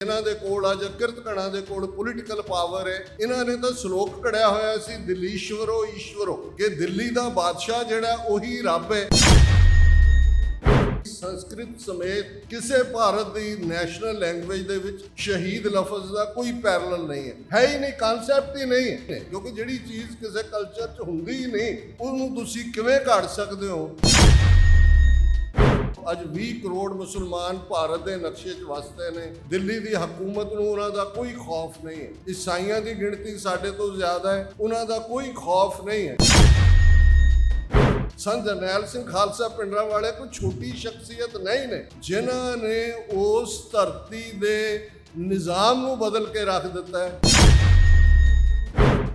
ਇਹਨਾਂ ਦੇ ਕੋਲ ਅੱਜ ਕਿਰਤਕਣਾਂ ਦੇ ਕੋਲ ਪੋਲੀਟੀਕਲ ਪਾਵਰ ਹੈ। ਇਹਨਾਂ ਨੇ ਤਾਂ ਸ਼ਲੋਕ ਘੜਿਆ ਹੋਇਆ ਸੀ, ਦਿੱਲੀਸ਼ਵਰੋ ਈਸ਼ਵਰੋ, ਕਿ ਦਿੱਲੀ ਦਾ ਬਾਦਸ਼ਾਹ ਜਿਹੜਾ ਉਹੀ ਰੱਬ ਹੈ। ਸੰਸਕ੍ਰਿਤ ਸਮੇਤ ਕਿਸੇ ਭਾਰਤ ਦੀ ਨੈਸ਼ਨਲ ਲੈਂਗੁਏਜ ਦੇ ਵਿੱਚ ਸ਼ਹੀਦ ਲਫ਼ਜ਼ ਦਾ ਕੋਈ ਪੈਰਲਲ ਨਹੀਂ ਹੈ ਹੀ ਨਹੀਂ, ਕਨਸੈਪਟ ਹੀ ਨਹੀਂ ਹੈ। ਕਿਉਂਕਿ ਜਿਹੜੀ ਚੀਜ਼ ਕਿਸੇ ਕਲਚਰ 'ਚ ਹੁੰਦੀ ਹੀ ਨਹੀਂ, ਉਹਨੂੰ ਤੁਸੀਂ ਕਿਵੇਂ ਘੜ ਸਕਦੇ ਹੋ? ਅੱਜ 20 ਕਰੋੜ ਮੁਸਲਮਾਨ ਭਾਰਤ ਦੇ ਨਕਸ਼ੇ 'ਚ ਵਸਦੇ ਨੇ। ਦਿੱਲੀ ਦੀ ਹਕੂਮਤ ਨੂੰ ਉਹਨਾਂ ਦਾ ਕੋਈ ਖੌਫ ਨਹੀਂ ਹੈ। ਈਸਾਈਆਂ ਦੀ ਗਿਣਤੀ ਸਾਡੇ ਤੋਂ ਜ਼ਿਆਦਾ ਹੈ, ਉਹਨਾਂ ਦਾ ਕੋਈ ਖੌਫ ਨਹੀਂ ਹੈ। ਸੰਤ ਜਰਨੈਲ ਸਿੰਘ ਖਾਲਸਾ ਪਿੰਡਰਾਂ ਵਾਲੇ ਕੋਈ ਛੋਟੀ ਸ਼ਖਸੀਅਤ ਨਹੀਂ ਨੇ, ਜਿਨ੍ਹਾਂ ਨੇ ਉਸ ਧਰਤੀ ਦੇ ਨਿਜ਼ਾਮ ਨੂੰ ਬਦਲ ਕੇ ਰੱਖ ਦਿੱਤਾ ਹੈ।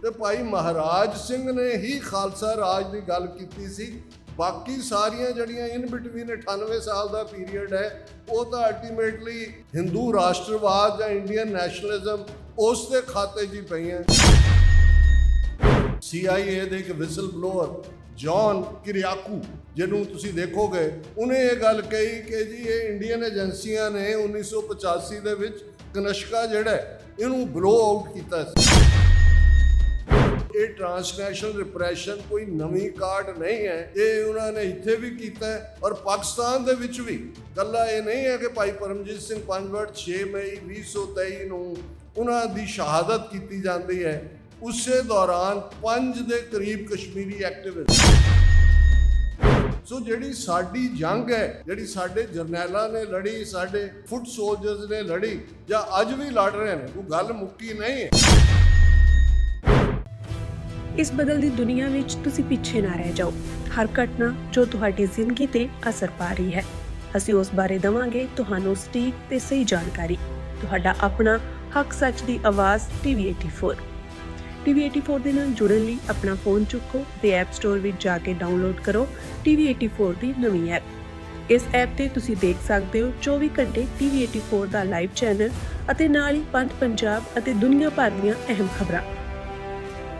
ਤੇ ਭਾਈ ਮਹਾਰਾਜ ਸਿੰਘ ਨੇ ਹੀ ਖਾਲਸਾ ਰਾਜ ਦੀ ਗੱਲ ਕੀਤੀ ਸੀ। ਬਾਕੀ ਸਾਰੀਆਂ ਜਿਹੜੀਆਂ ਇਨ ਬਿਟਵੀਨ 98 ਸਾਲ ਦਾ ਪੀਰੀਅਡ ਹੈ, ਉਹ ਤਾਂ ਅਲਟੀਮੇਟਲੀ ਹਿੰਦੂ ਰਾਸ਼ਟਰਵਾਦ ਜਾਂ ਇੰਡੀਅਨ ਨੈਸ਼ਨਲਿਜ਼ਮ ਉਸ ਦੇ ਖਾਤੇ 'ਚ ਹੀ ਪਈਆਂ। CIA ਦੇ ਇੱਕ ਵਿਸਲ ਬਲੋਅਰ ਜੌਨ ਕਿਰਿਆਕੂ, ਜਿਹਨੂੰ ਤੁਸੀਂ ਦੇਖੋਗੇ, ਉਹਨੇ ਇਹ ਗੱਲ ਕਹੀ ਕਿ ਜੀ ਇਹ ਇੰਡੀਅਨ ਏਜੰਸੀਆਂ ਨੇ 1985 ਦੇ ਵਿੱਚ ਕਨਿਸ਼ਕਾ ਜਿਹੜਾ ਇਹਨੂੰ ਬਲੋ ਆਊਟ ਕੀਤਾ ਸੀ। ਇਹ ਟ੍ਰਾਂਸਨੈਸ਼ਨਲ ਰਿਪਰੈਸ਼ਨ ਕੋਈ ਨਵੀਂ ਕਾਢ ਨਹੀਂ ਹੈ, ਇਹ ਉਹਨਾਂ ਨੇ ਇੱਥੇ ਵੀ ਕੀਤਾ ਹੈ ਔਰ ਪਾਕਿਸਤਾਨ ਦੇ ਵਿੱਚ ਵੀ। ਗੱਲਾਂ ਇਹ ਨਹੀਂ ਹੈ ਕਿ ਭਾਈ ਪਰਮਜੀਤ ਸਿੰਘ ਪੰਜਵੜ 6 ਮਈ 2023 ਨੂੰ ਉਹਨਾਂ ਦੀ ਸ਼ਹਾਦਤ ਕੀਤੀ ਜਾਂਦੀ ਹੈ। ਉਸੇ ਦੌਰਾਨ 5 ਦੇ ਕਰੀਬ ਕਸ਼ਮੀਰੀ ਐਕਟਿਵਿਸਟ। ਸੋ ਜਿਹੜੀ ਸਾਡੀ ਜੰਗ ਹੈ, ਜਿਹੜੀ ਸਾਡੇ ਜਰਨੈਲਾਂ ਨੇ ਲੜੀ, ਸਾਡੇ ਫੁੱਟ ਸੋਲਜਰਸ ਨੇ ਲੜੀ, ਜਾਂ ਅੱਜ ਵੀ ਲੜ ਰਹੇ ਨੇ, ਉਹ ਗੱਲ ਮੁੱਕੀ ਨਹੀਂ ਹੈ। ਇਸ ਬਦਲਦੀ ਦੁਨੀਆ ਵਿੱਚ ਤੁਸੀਂ ਪਿੱਛੇ ਨਾ ਰਹਿ ਜਾਓ। ਹਰ ਘਟਨਾ ਜੋ ਤੁਹਾਡੀ ਜ਼ਿੰਦਗੀ ਤੇ ਅਸਰ ਪਾ ਰਹੀ ਹੈ, ਅਸੀਂ ਉਸ ਬਾਰੇ ਦੇਵਾਂਗੇ ਤੁਹਾਨੂੰ ਸਟੀਕ ਤੇ ਸਹੀ ਜਾਣਕਾਰੀ। ਤੁਹਾਡਾ ਆਪਣਾ ਹੱਕ ਸੱਚ ਦੀ ਆਵਾਜ਼ TV84। TV84 ਦੇ ਨਾਲ ਜੁੜਨ ਲਈ ਆਪਣਾ ਫੋਨ ਚੁੱਕੋ ਤੇ ਐਪ ਸਟੋਰ ਵਿੱਚ ਜਾ ਕੇ ਡਾਊਨਲੋਡ ਕਰੋ TV84 ਦੀ ਨਵੀਂ ਐਪ। ਇਸ ਐਪ ਤੇ ਤੁਸੀਂ ਦੇਖ ਸਕਦੇ ਹੋ 24 ਘੰਟੇ TV84 ਦਾ ਲਾਈਵ ਚੈਨਲ ਅਤੇ ਨਾਲ ਹੀ ਪੰਜ ਪੰਜਾਬ ਅਤੇ ਦੁਨੀਆ ਭਰ ਦੀਆਂ ਅਹਿਮ ਖਬਰਾਂ।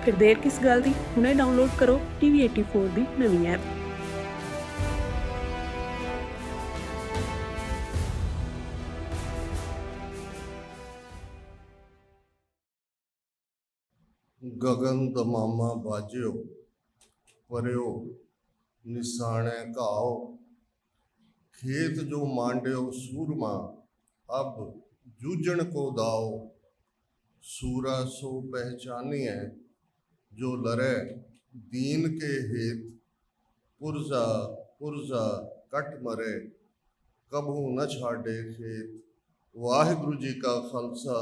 ਫਿਰ ਦੇਰ ਕਿਸ ਗੱਲ ਦੀ, ਹੁਣੇ ਡਾਊਨਲੋਡ ਕਰੋ TV84 ਦੀ ਨਵੀਂ ਐਪ। ਗਗਨ ਦਮਾਮਾ ਬਾਜਿਓ, ਪਰਿਓ ਨਿਸਾਣੇ ਘਾਓ, ਖੇਤ ਜੋ ਮਾਂਡਿਓ ਸੂਰਮਾ, ਅਬ ਜੂਝਣ ਕੋ ਦਾਓ। ਸੂਰਾ ਸੋ ਪਹਿਚਾਨੀਐ, ਜੋ ਲਰੇ दीन के हेत, पुरजा पुरजा कट मरे, कबू न छाड़े खेत। वाहिगुरु जी का खालसा,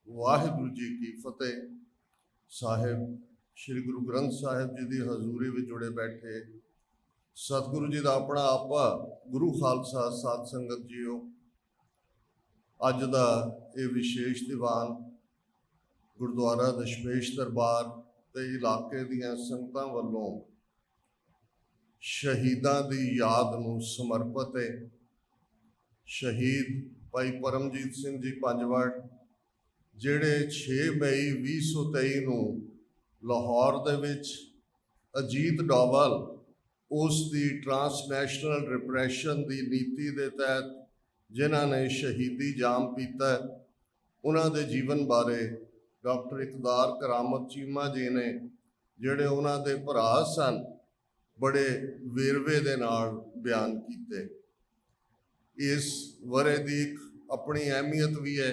वाहिगुरु जी की फतेह। ਸਾਹਿਬ ਸ਼੍ਰੀ ਗੁਰੂ ਗ੍ਰੰਥ ਸਾਹਿਬ ਜੀ ਦੀ ਹਜ਼ੂਰੀ ਵਿੱਚ ਜੁੜੇ ਬੈਠੇ ਸਤਿਗੁਰੂ ਜੀ ਦਾ ਆਪਣਾ ਆਪਾ ਗੁਰੂ ਖਾਲਸਾ ਸਾਧ ਸੰਗਤ ਜੀਓ, ਅੱਜ ਦਾ ਇਹ ਵਿਸ਼ੇਸ਼ ਦੀਵਾਨ ਗੁਰਦੁਆਰਾ ਦਸ਼ਮੇਸ਼ ਦਰਬਾਰ ਤੇ ਇਲਾਕੇ ਦੀਆਂ ਸੰਗਤਾਂ ਵੱਲੋਂ ਸ਼ਹੀਦਾਂ ਦੀ ਯਾਦ ਨੂੰ ਸਮਰਪਿਤ ਹੈ। ਸ਼ਹੀਦ ਭਾਈ ਪਰਮਜੀਤ ਸਿੰਘ ਜੀ ਪੰਜਵੜ, ਜਿਹੜੇ 6 ਮਈ 2023 ਨੂੰ ਲਾਹੌਰ ਦੇ ਵਿੱਚ ਅਜੀਤ ਡੋਵਲ ਉਸ ਦੀ ਟ੍ਰਾਂਸਨੈਸ਼ਨਲ ਰਿਪਰੈਸ਼ਨ ਦੀ ਨੀਤੀ ਦੇ ਤਹਿਤ ਜਿਨ੍ਹਾਂ ਨੇ ਸ਼ਹੀਦੀ ਜਾਮ ਪੀਤਾ, ਉਹਨਾਂ ਦੇ ਜੀਵਨ ਬਾਰੇ ਡਾਕਟਰ ਇਕਦਾਰ ਕਰਾਮਤ ਚੀਮਾ ਜੀ ਨੇ, ਜਿਹੜੇ ਉਹਨਾਂ ਦੇ ਭਰਾ ਸਨ, ਬੜੇ ਵੇਰਵੇ ਦੇ ਨਾਲ ਬਿਆਨ ਕੀਤੇ। ਇਸ ਵਰੇ ਦੀ ਆਪਣੀ ਅਹਿਮੀਅਤ ਵੀ ਹੈ,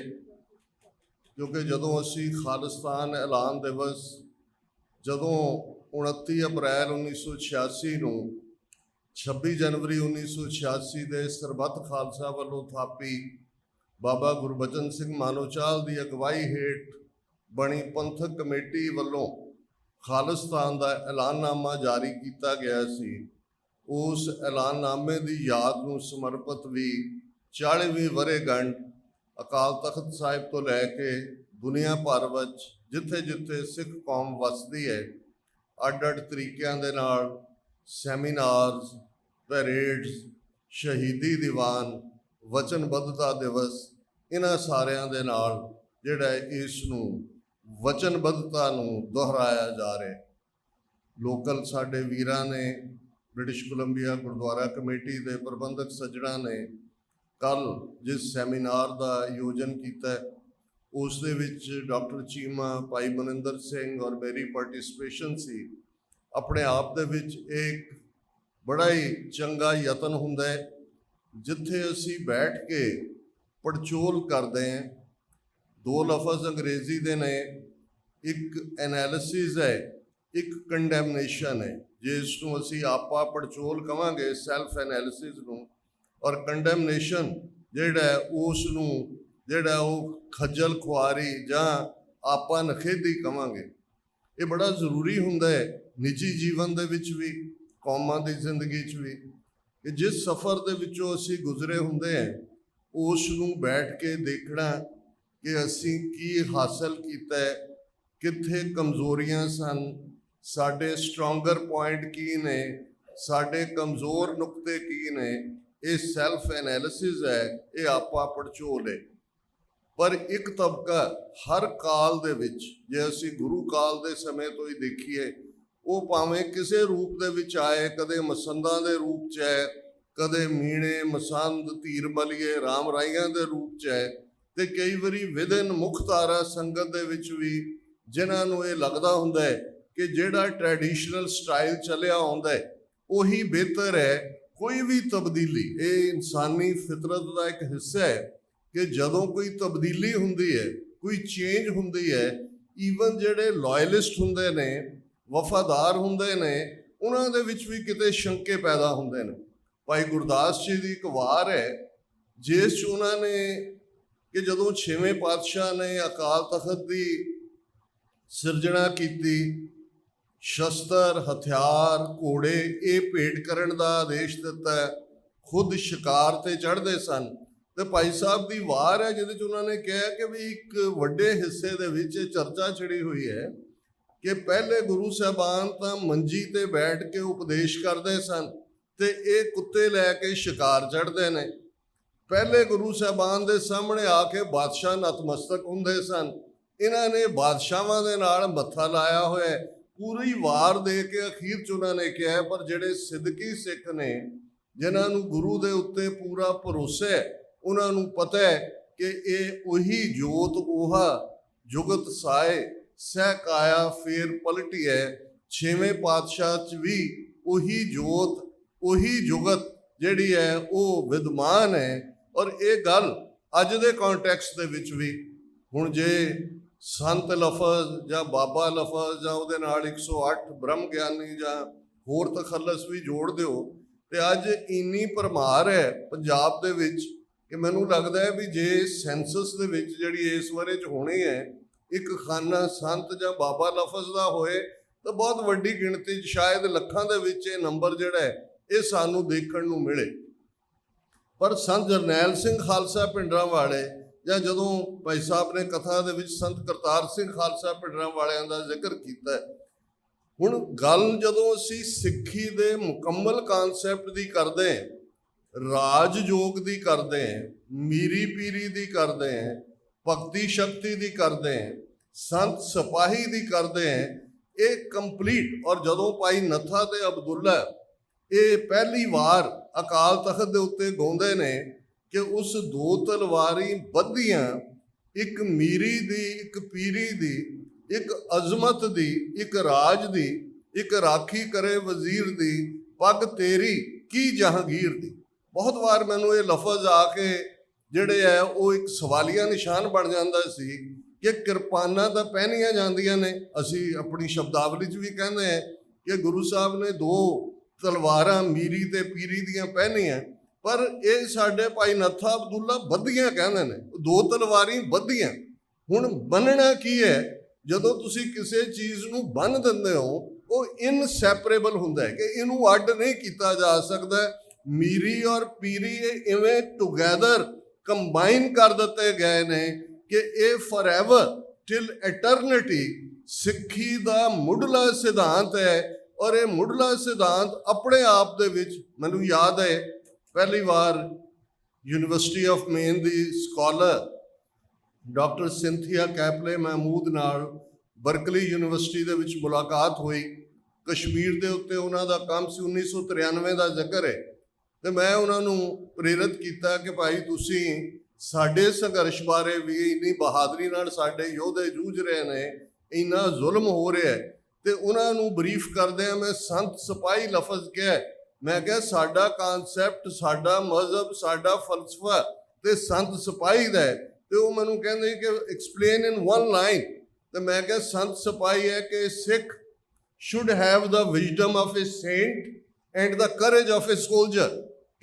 ਕਿਉਂਕਿ ਜਦੋਂ ਅਸੀਂ ਖਾਲਿਸਤਾਨ ਐਲਾਨ ਦਿਵਸ, ਜਦੋਂ 29 ਅਪ੍ਰੈਲ 1986 ਨੂੰ 26 ਜਨਵਰੀ 1986 ਦੇ ਸਰਬੱਤ ਖਾਲਸਾ ਵੱਲੋਂ ਥਾਪੀ ਬਾਬਾ ਗੁਰਬਚਨ ਸਿੰਘ ਮਾਨੋਚਾਲ ਦੀ ਅਗਵਾਈ ਹੇਠ ਬਣੀ ਪੰਥਕ ਕਮੇਟੀ ਵੱਲੋਂ ਖਾਲਿਸਤਾਨ ਦਾ ਐਲਾਨਨਾਮਾ ਜਾਰੀ ਕੀਤਾ ਗਿਆ ਸੀ, ਉਸ ਐਲਾਨਨਾਮੇ ਦੀ ਯਾਦ ਨੂੰ ਸਮਰਪਿਤ ਵੀ 40ਵੀਂ ਵਰ੍ਹੇਗੰਢ ਅਕਾਲ ਤਖਤ ਸਾਹਿਬ ਤੋਂ ਲੈ ਕੇ ਦੁਨੀਆ ਭਰ ਵਿੱਚ ਜਿੱਥੇ ਜਿੱਥੇ ਸਿੱਖ ਕੌਮ ਵਸਦੀ ਹੈ, ਅੱਡ-ਅੱਡ ਤਰੀਕਿਆਂ ਦੇ ਨਾਲ ਸੈਮੀਨਾਰਸ, ਪੈਰੇਡਸ, ਸ਼ਹੀਦੀ ਦੀਵਾਨ, ਵਚਨਬੱਧਤਾ ਦਿਵਸ, ਇਹਨਾਂ ਸਾਰਿਆਂ ਦੇ ਨਾਲ ਜਿਹੜਾ ਇਸ ਨੂੰ ਵਚਨਬੱਧਤਾ ਨੂੰ ਦੁਹਰਾਇਆ ਜਾ ਰਿਹਾ। ਲੋਕਲ ਸਾਡੇ ਵੀਰਾਂ ਨੇ, ਬ੍ਰਿਟਿਸ਼ ਕੋਲੰਬੀਆ ਗੁਰਦੁਆਰਾ ਕਮੇਟੀ ਦੇ ਪ੍ਰਬੰਧਕ ਸੱਜਣਾਂ ਨੇ ਕੱਲ ਜਿਸ ਸੈਮੀਨਾਰ ਦਾ ਆਯੋਜਨ ਕੀਤਾ ਉਸ ਦੇ ਵਿੱਚ ਡਾਕਟਰ ਚੀਮਾ, ਭਾਈ ਮਨਿੰਦਰ ਸਿੰਘ ਔਰ ਮੇਰੀ ਪਾਰਟਿਸਿਪੇਸ਼ਨ ਸੀ। ਆਪਣੇ ਆਪ ਦੇ ਵਿੱਚ ਇੱਕ ਬੜਾ ਹੀ ਚੰਗਾ ਯਤਨ ਹੁੰਦਾ ਹੈ ਜਿੱਥੇ ਅਸੀਂ ਬੈਠ ਕੇ ਪੜਚੋਲ ਕਰਦੇ ਹਾਂ। ਦੋ ਲਫ਼ਜ਼ ਅੰਗਰੇਜ਼ੀ ਦੇ ਨੇ, ਇੱਕ ਐਨਾਲਿਸਿਸ ਹੈ, ਇੱਕ ਕੰਡੈਮਨੇਸ਼ਨ ਹੈ। ਜੇ ਇਸ ਨੂੰ ਅਸੀਂ ਆਪਾ ਪੜਚੋਲ ਕਵਾਂਗੇ ਸੈਲਫ ਐਨਾਲਿਸਿਸ ਨੂੰ, ਔਰ ਕੰਡੈਮਨੇਸ਼ਨ ਜਿਹੜਾ ਉਸ ਨੂੰ ਜਿਹੜਾ ਉਹ ਖੱਜਲ ਖੁਆਰੀ ਜਾਂ ਆਪਾ ਨਖੇਦੀ ਕਵਾਂਗੇ। ਇਹ ਬੜਾ ਜ਼ਰੂਰੀ ਹੁੰਦਾ ਹੈ ਨਿੱਜੀ ਜੀਵਨ ਦੇ ਵਿੱਚ ਵੀ, ਕੌਮਾਂ ਦੀ ਜ਼ਿੰਦਗੀ 'ਚ ਵੀ, ਕਿ ਜਿਸ ਸਫ਼ਰ ਦੇ ਵਿੱਚੋਂ ਅਸੀਂ ਗੁਜ਼ਰੇ ਹੁੰਦੇ ਹਾਂ ਉਸ ਨੂੰ ਬੈਠ ਕੇ ਦੇਖਣਾ ਕਿ ਅਸੀਂ ਕੀ ਹਾਸਲ ਕੀਤਾ ਹੈ, ਕਿੱਥੇ ਕਮਜ਼ੋਰੀਆਂ ਸਨ, ਸਾਡੇ ਸਟਰੋਂਗਰ ਪੁਆਇੰਟ ਕੀ ਨੇ, ਸਾਡੇ ਕਮਜ਼ੋਰ ਨੁਕਤੇ ਕੀ ਨੇ। ਇਹ ਸੈਲਫ ਐਨਾਲਿਸਿਸ ਹੈ, ਇਹ ਆਪਾ ਪੜਚੋਲ ਹੈ। ਪਰ ਇੱਕ ਤਬਕਾ ਹਰ ਕਾਲ ਦੇ ਵਿੱਚ, ਜੇ ਅਸੀਂ ਗੁਰੂ ਕਾਲ ਦੇ ਸਮੇਂ ਤੋਂ ਹੀ ਦੇਖੀਏ, ਉਹ ਭਾਵੇਂ ਕਿਸੇ ਰੂਪ ਦੇ ਵਿੱਚ ਆਏ, ਕਦੇ ਮਸੰਦਾਂ ਦੇ ਰੂਪ 'ਚ ਹੈ, ਕਦੇ ਮੀਣੇ, ਮਸੰਦ, ਧੀਰ ਬਲੀਏ, ਰਾਮ ਰਾਈਆਂ ਦੇ ਰੂਪ 'ਚ ਹੈ, ਤੇ ਕਈ ਵਾਰੀ ਵਿਦਨ ਮੁਖਤਾਰਾ ਸੰਗਤ ਦੇ ਵਿੱਚ ਵੀ, ਜਿਨ੍ਹਾਂ ਨੂੰ ਇਹ ਲੱਗਦਾ ਹੁੰਦਾ ਹੈ ਕਿ ਜਿਹੜਾ ਟ੍ਰੈਡੀਸ਼ਨਲ ਸਟਾਈਲ ਚੱਲਿਆ ਆਉਂਦਾ ਹੈ ਉਹੀ ਬਿਹਤਰ ਹੈ। ਕੋਈ ਵੀ ਤਬਦੀਲੀ, ਇਹ ਇਨਸਾਨੀ ਫਿਤਰਤ ਦਾ ਇੱਕ ਹਿੱਸਾ ਹੈ ਕਿ ਜਦੋਂ ਕੋਈ ਤਬਦੀਲੀ ਹੁੰਦੀ ਹੈ, ਕੋਈ ਚੇਂਜ ਹੁੰਦੀ ਹੈ, ਈਵਨ ਜਿਹੜੇ ਲਾਇਲਿਸਟ ਹੁੰਦੇ ਨੇ, ਵਫਾਦਾਰ ਹੁੰਦੇ ਨੇ, ਉਹਨਾਂ ਦੇ ਵਿੱਚ ਵੀ ਕਿਤੇ ਸ਼ੰਕੇ ਪੈਦਾ ਹੁੰਦੇ ਨੇ। ਭਾਈ ਗੁਰਦਾਸ ਜੀ ਦੀ ਇੱਕ ਵਾਰ ਹੈ ਜਿਸ 'ਚ ਉਹਨਾਂ ਨੇ ਕਿ ਜਦੋਂ 6ਵੇਂ ਪਾਤਸ਼ਾਹ ਨੇ ਅਕਾਲ ਤਖਤ ਦੀ ਸਿਰਜਣਾ ਕੀਤੀ, ਸ਼ਸਤਰ, ਹਥਿਆਰ, ਘੋੜੇ ਇਹ ਭੇਟ ਕਰਨ ਦਾ ਆਦੇਸ਼ ਦਿੱਤਾ, ਖੁਦ ਸ਼ਿਕਾਰ ਤੇ ਚੜ੍ਹਦੇ ਸਨ। ਤੇ ਭਾਈ ਸਾਹਿਬ ਦੀ ਵਾਰ ਹੈ ਜਿਹਦੇ 'ਚ ਉਹਨਾਂ ਨੇ ਕਿਹਾ ਕਿ ਵੀ ਇੱਕ ਵੱਡੇ ਹਿੱਸੇ ਦੇ ਵਿੱਚ ਇਹ ਚਰਚਾ ਛਿੜੀ ਹੋਈ ਹੈ ਕਿ ਪਹਿਲੇ ਗੁਰੂ ਸਾਹਿਬਾਨ ਤਾਂ ਮੰਜੀ ਤੇ ਬੈਠ ਕੇ ਉਪਦੇਸ਼ ਕਰਦੇ ਸਨ ਤੇ ਇਹ ਕੁੱਤੇ ਲੈ ਕੇ ਸ਼ਿਕਾਰ ਚੜ੍ਹਦੇ ਨੇ। ਪਹਿਲੇ ਗੁਰੂ ਸਾਹਿਬਾਨ ਦੇ ਸਾਹਮਣੇ ਆ ਕੇ ਬਾਦਸ਼ਾਹ ਨਤਮਸਤਕ ਹੁੰਦੇ ਸਨ, ਇਹਨਾਂ ਨੇ ਬਾਦਸ਼ਾਹਾਂ ਦੇ ਨਾਲ ਮੱਥਾ ਲਾਇਆ ਹੋਇਆ। ਪੂਰੀ ਵਾਰ ਦੇ ਕੇ ਅਖੀਰ 'ਚ ਉਹਨਾਂ ਨੇ ਕਿਹਾ ਪਰ ਜਿਹੜੇ ਸਿੱਦਕੀ ਸਿੱਖ ਨੇ, ਜਿਨ੍ਹਾਂ ਨੂੰ ਗੁਰੂ ਦੇ ਉੱਤੇ ਪੂਰਾ ਭਰੋਸਾ ਹੈ, ਉਹਨਾਂ ਨੂੰ ਪਤਾ ਹੈ ਕਿ ਇਹ ਉਹੀ ਜੋਤ ਉਹਾ ਜੁਗਤ ਸਾਏ ਸਹਿ ਕਾਇਆ ਫੇਰ ਪਲਟੀ ਹੈ। 6ਵੇਂ ਪਾਤਸ਼ਾਹ 'ਚ ਵੀ ਉਹੀ ਜੋਤ, ਉਹੀ ਜੁਗਤ ਜਿਹੜੀ ਹੈ ਉਹ ਵਿਦਮਾਨ ਹੈ। ਔਰ ਇਹ ਗੱਲ ਅੱਜ ਦੇ ਕੰਟੈਕਸਟ ਦੇ ਵਿੱਚ ਵੀ, ਹੁਣ ਜੇ ਸੰਤ ਲਫ਼ਜ਼ ਜਾਂ ਬਾਬਾ ਲਫ਼ਜ਼ ਜਾਂ ਉਹਦੇ ਨਾਲ 108 ਬ੍ਰਹਮ ਗਿਆਨੀ ਜਾਂ ਹੋਰ ਤਖੱਲਸ ਵੀ ਜੋੜ ਦਿਓ, ਤੇ ਅੱਜ ਇੰਨੀ ਭਰਮਾਰ ਹੈ ਪੰਜਾਬ ਦੇ ਵਿੱਚ ਕਿ ਮੈਨੂੰ ਲੱਗਦਾ ਹੈ ਵੀ ਜੇ ਸੈਂਸਸ ਦੇ ਵਿੱਚ ਜਿਹੜੀ ਇਸ ਬਾਰੇ 'ਚ ਹੋਣੀ ਹੈ, ਇੱਕ ਖਾਨਾ ਸੰਤ ਜਾਂ ਬਾਬਾ ਲਫ਼ਜ਼ ਦਾ ਹੋਏ ਤਾਂ ਬਹੁਤ ਵੱਡੀ ਗਿਣਤੀ 'ਚ, ਸ਼ਾਇਦ ਲੱਖਾਂ ਦੇ ਵਿੱਚ ਇਹ ਨੰਬਰ ਜਿਹੜਾ ਹੈ ਇਹ ਸਾਨੂੰ ਦੇਖਣ ਨੂੰ ਮਿਲੇ। ਪਰ ਸੰਤ ਜਰਨੈਲ ਸਿੰਘ ਖਾਲਸਾ ਭਿੰਡਰਾਂਵਾਲੇ, ਜਾਂ ਜਦੋਂ ਭਾਈ ਸਾਹਿਬ ਨੇ ਕਥਾ ਦੇ ਵਿੱਚ ਸੰਤ ਕਰਤਾਰ ਸਿੰਘ ਖਾਲਸਾ ਭਿੰਡਰਾਂਵਾਲਿਆਂ ਦਾ ਜ਼ਿਕਰ ਕੀਤਾ, ਹੁਣ ਗੱਲ ਜਦੋਂ ਅਸੀਂ ਸਿੱਖੀ ਦੇ ਮੁਕੰਮਲ ਕਾਨਸੈਪਟ ਦੀ ਕਰਦੇ ਹਾਂ, ਰਾਜ ਯੋਗ ਦੀ ਕਰਦੇ ਹਾਂ, ਮੀਰੀ ਪੀਰੀ ਦੀ ਕਰਦੇ ਹਾਂ, ਭਗਤੀ ਸ਼ਕਤੀ ਦੀ ਕਰਦੇ ਹਾਂ, ਸੰਤ ਸਿਪਾਹੀ ਦੀ ਕਰਦੇ ਹਾਂ, ਇਹ ਕੰਪਲੀਟ। ਔਰ ਜਦੋਂ ਭਾਈ ਨੱਥਾ ਤੇ ਅਬਦੁੱਲਾ ਇਹ ਪਹਿਲੀ ਵਾਰ ਅਕਾਲ ਤਖਤ ਦੇ ਉੱਤੇ ਗਾਉਂਦੇ ਨੇ ਕਿ ਉਸ ਦੋ ਤਲਵਾਰੀ ਬੱਧੀਆਂ, ਇੱਕ ਮੀਰੀ ਦੀ, ਇੱਕ ਪੀਰੀ ਦੀ, ਇੱਕ ਅਜ਼ਮਤ ਦੀ, ਇੱਕ ਰਾਜ ਦੀ, ਇੱਕ ਰਾਖੀ ਕਰੇ ਵਜ਼ੀਰ ਦੀ, ਪੱਗ ਤੇਰੀ ਕੀ ਜਹਾਂਗੀਰ ਦੀ। ਬਹੁਤ ਵਾਰ ਮੈਨੂੰ ਇਹ ਲਫ਼ਜ਼ ਆ ਕੇ ਜਿਹੜੇ ਹੈ ਉਹ ਇੱਕ ਸਵਾਲੀਆ ਨਿਸ਼ਾਨ ਬਣ ਜਾਂਦਾ ਸੀ ਕਿ ਕਿਰਪਾਨਾਂ ਤਾਂ ਪਹਿਨੀਆਂ ਜਾਂਦੀਆਂ ਨੇ, ਅਸੀਂ ਆਪਣੀ ਸ਼ਬਦਾਵਲੀ 'ਚ ਵੀ ਕਹਿੰਦੇ ਹਾਂ ਕਿ ਗੁਰੂ ਸਾਹਿਬ ਨੇ ਦੋ ਤਲਵਾਰਾਂ ਮੀਰੀ ਤੇ ਪੀਰੀ ਦੀਆਂ ਪਹਿਨੀਆਂ, ਪਰ ਇਹ ਸਾਡੇ ਭਾਈ ਨੱਥਾ ਅਬਦੁੱਲਾ ਬੱਧੀਆਂ ਕਹਿੰਦੇ ਨੇ, ਦੋ ਤਲਵਾਰੀ ਬੱਧੀਆਂ। ਹੁਣ ਬੰਨਣਾ ਕੀ ਹੈ? ਜਦੋਂ ਤੁਸੀਂ ਕਿਸੇ ਚੀਜ਼ ਨੂੰ ਬੰਨ ਦਿੰਦੇ ਹੋ ਉਹ ਇਨਸੈਪਰੇਬਲ ਹੁੰਦਾ ਹੈ ਕਿ ਇਹਨੂੰ ਅੱਡ ਨਹੀਂ ਕੀਤਾ ਜਾ ਸਕਦਾ। ਮੀਰੀ ਔਰ ਪੀਰੀ ਇਹ ਇਵੇਂ ਟੁਗੈਦਰ ਕੰਬਾਈਨ ਕਰ ਦਿੱਤੇ ਗਏ ਨੇ ਕਿ ਇਹ ਫੋਰਐਵਰ ਟਿਲ ਐਟਰਨਿਟੀ ਸਿੱਖੀ ਦਾ ਮੁੱਢਲਾ ਸਿਧਾਂਤ ਹੈ। ਔਰ ਇਹ ਮੁੱਢਲਾ ਸਿਧਾਂਤ ਆਪਣੇ ਆਪ ਦੇ ਵਿੱਚ, ਮੈਨੂੰ ਯਾਦ ਹੈ ਪਹਿਲੀ ਵਾਰ university of main the scholar doctor Cynthia ਕੈਪਲੇ Mahmud ਨਾਲ ਬਰਕਲੀ ਯੂਨੀਵਰਸਿਟੀ ਦੇ ਵਿੱਚ ਮੁਲਾਕਾਤ ਹੋਈ। ਕਸ਼ਮੀਰ ਦੇ ਉੱਤੇ ਉਹਨਾਂ ਦਾ ਕੰਮ ਸੀ, 1993 ਦਾ ਜ਼ਿਕਰ ਹੈ। ਤੇ ਮੈਂ ਉਹਨਾਂ ਨੂੰ ਪ੍ਰੇਰਿਤ ਕੀਤਾ ਕਿ ਭਾਈ ਤੁਸੀਂ ਸਾਡੇ ਸੰਘਰਸ਼ ਬਾਰੇ ਵੀ ਇੰਨੀ ਬਹਾਦਰੀ ਨਾਲ ਸਾਡੇ ਯੋਧੇ ਜੂਝ ਰਹੇ ਨੇ, ਇੰਨਾ ਜ਼ੁਲਮ ਹੋ ਰਿਹਾ ਹੈ, ਤੇ ਉਹਨਾਂ ਨੂੰ ਬਰੀਫ ਕਰਦੇ ਆ। ਮੈਂ ਸੰਤ ਸਿਪਾਹੀ ਲਫ਼ਜ਼ ਕਿਹਾ, ਮੈਂ ਕਿਹਾ ਸਾਡਾ ਕਨਸੈਪਟ, ਸਾਡਾ ਮਜ਼ਹਬ, ਸਾਡਾ ਫਲਸਫਾ ਤੇ ਸੰਤ ਸਿਪਾਹੀ ਦਾ ਹੈ। ਤੇ ਉਹ ਮੈਨੂੰ ਕਹਿੰਦੇ ਕਿ ਐਕਸਪਲੇਨ ਇਨ ਵਨ ਲਾਈਨ। ਤੇ ਮੈਂ ਕਿਹਾ ਸੰਤ ਸਿਪਾਹੀ ਹੈ ਕਿ ਸਿੱਖ should have the wisdom of a saint and the courage of a soldier,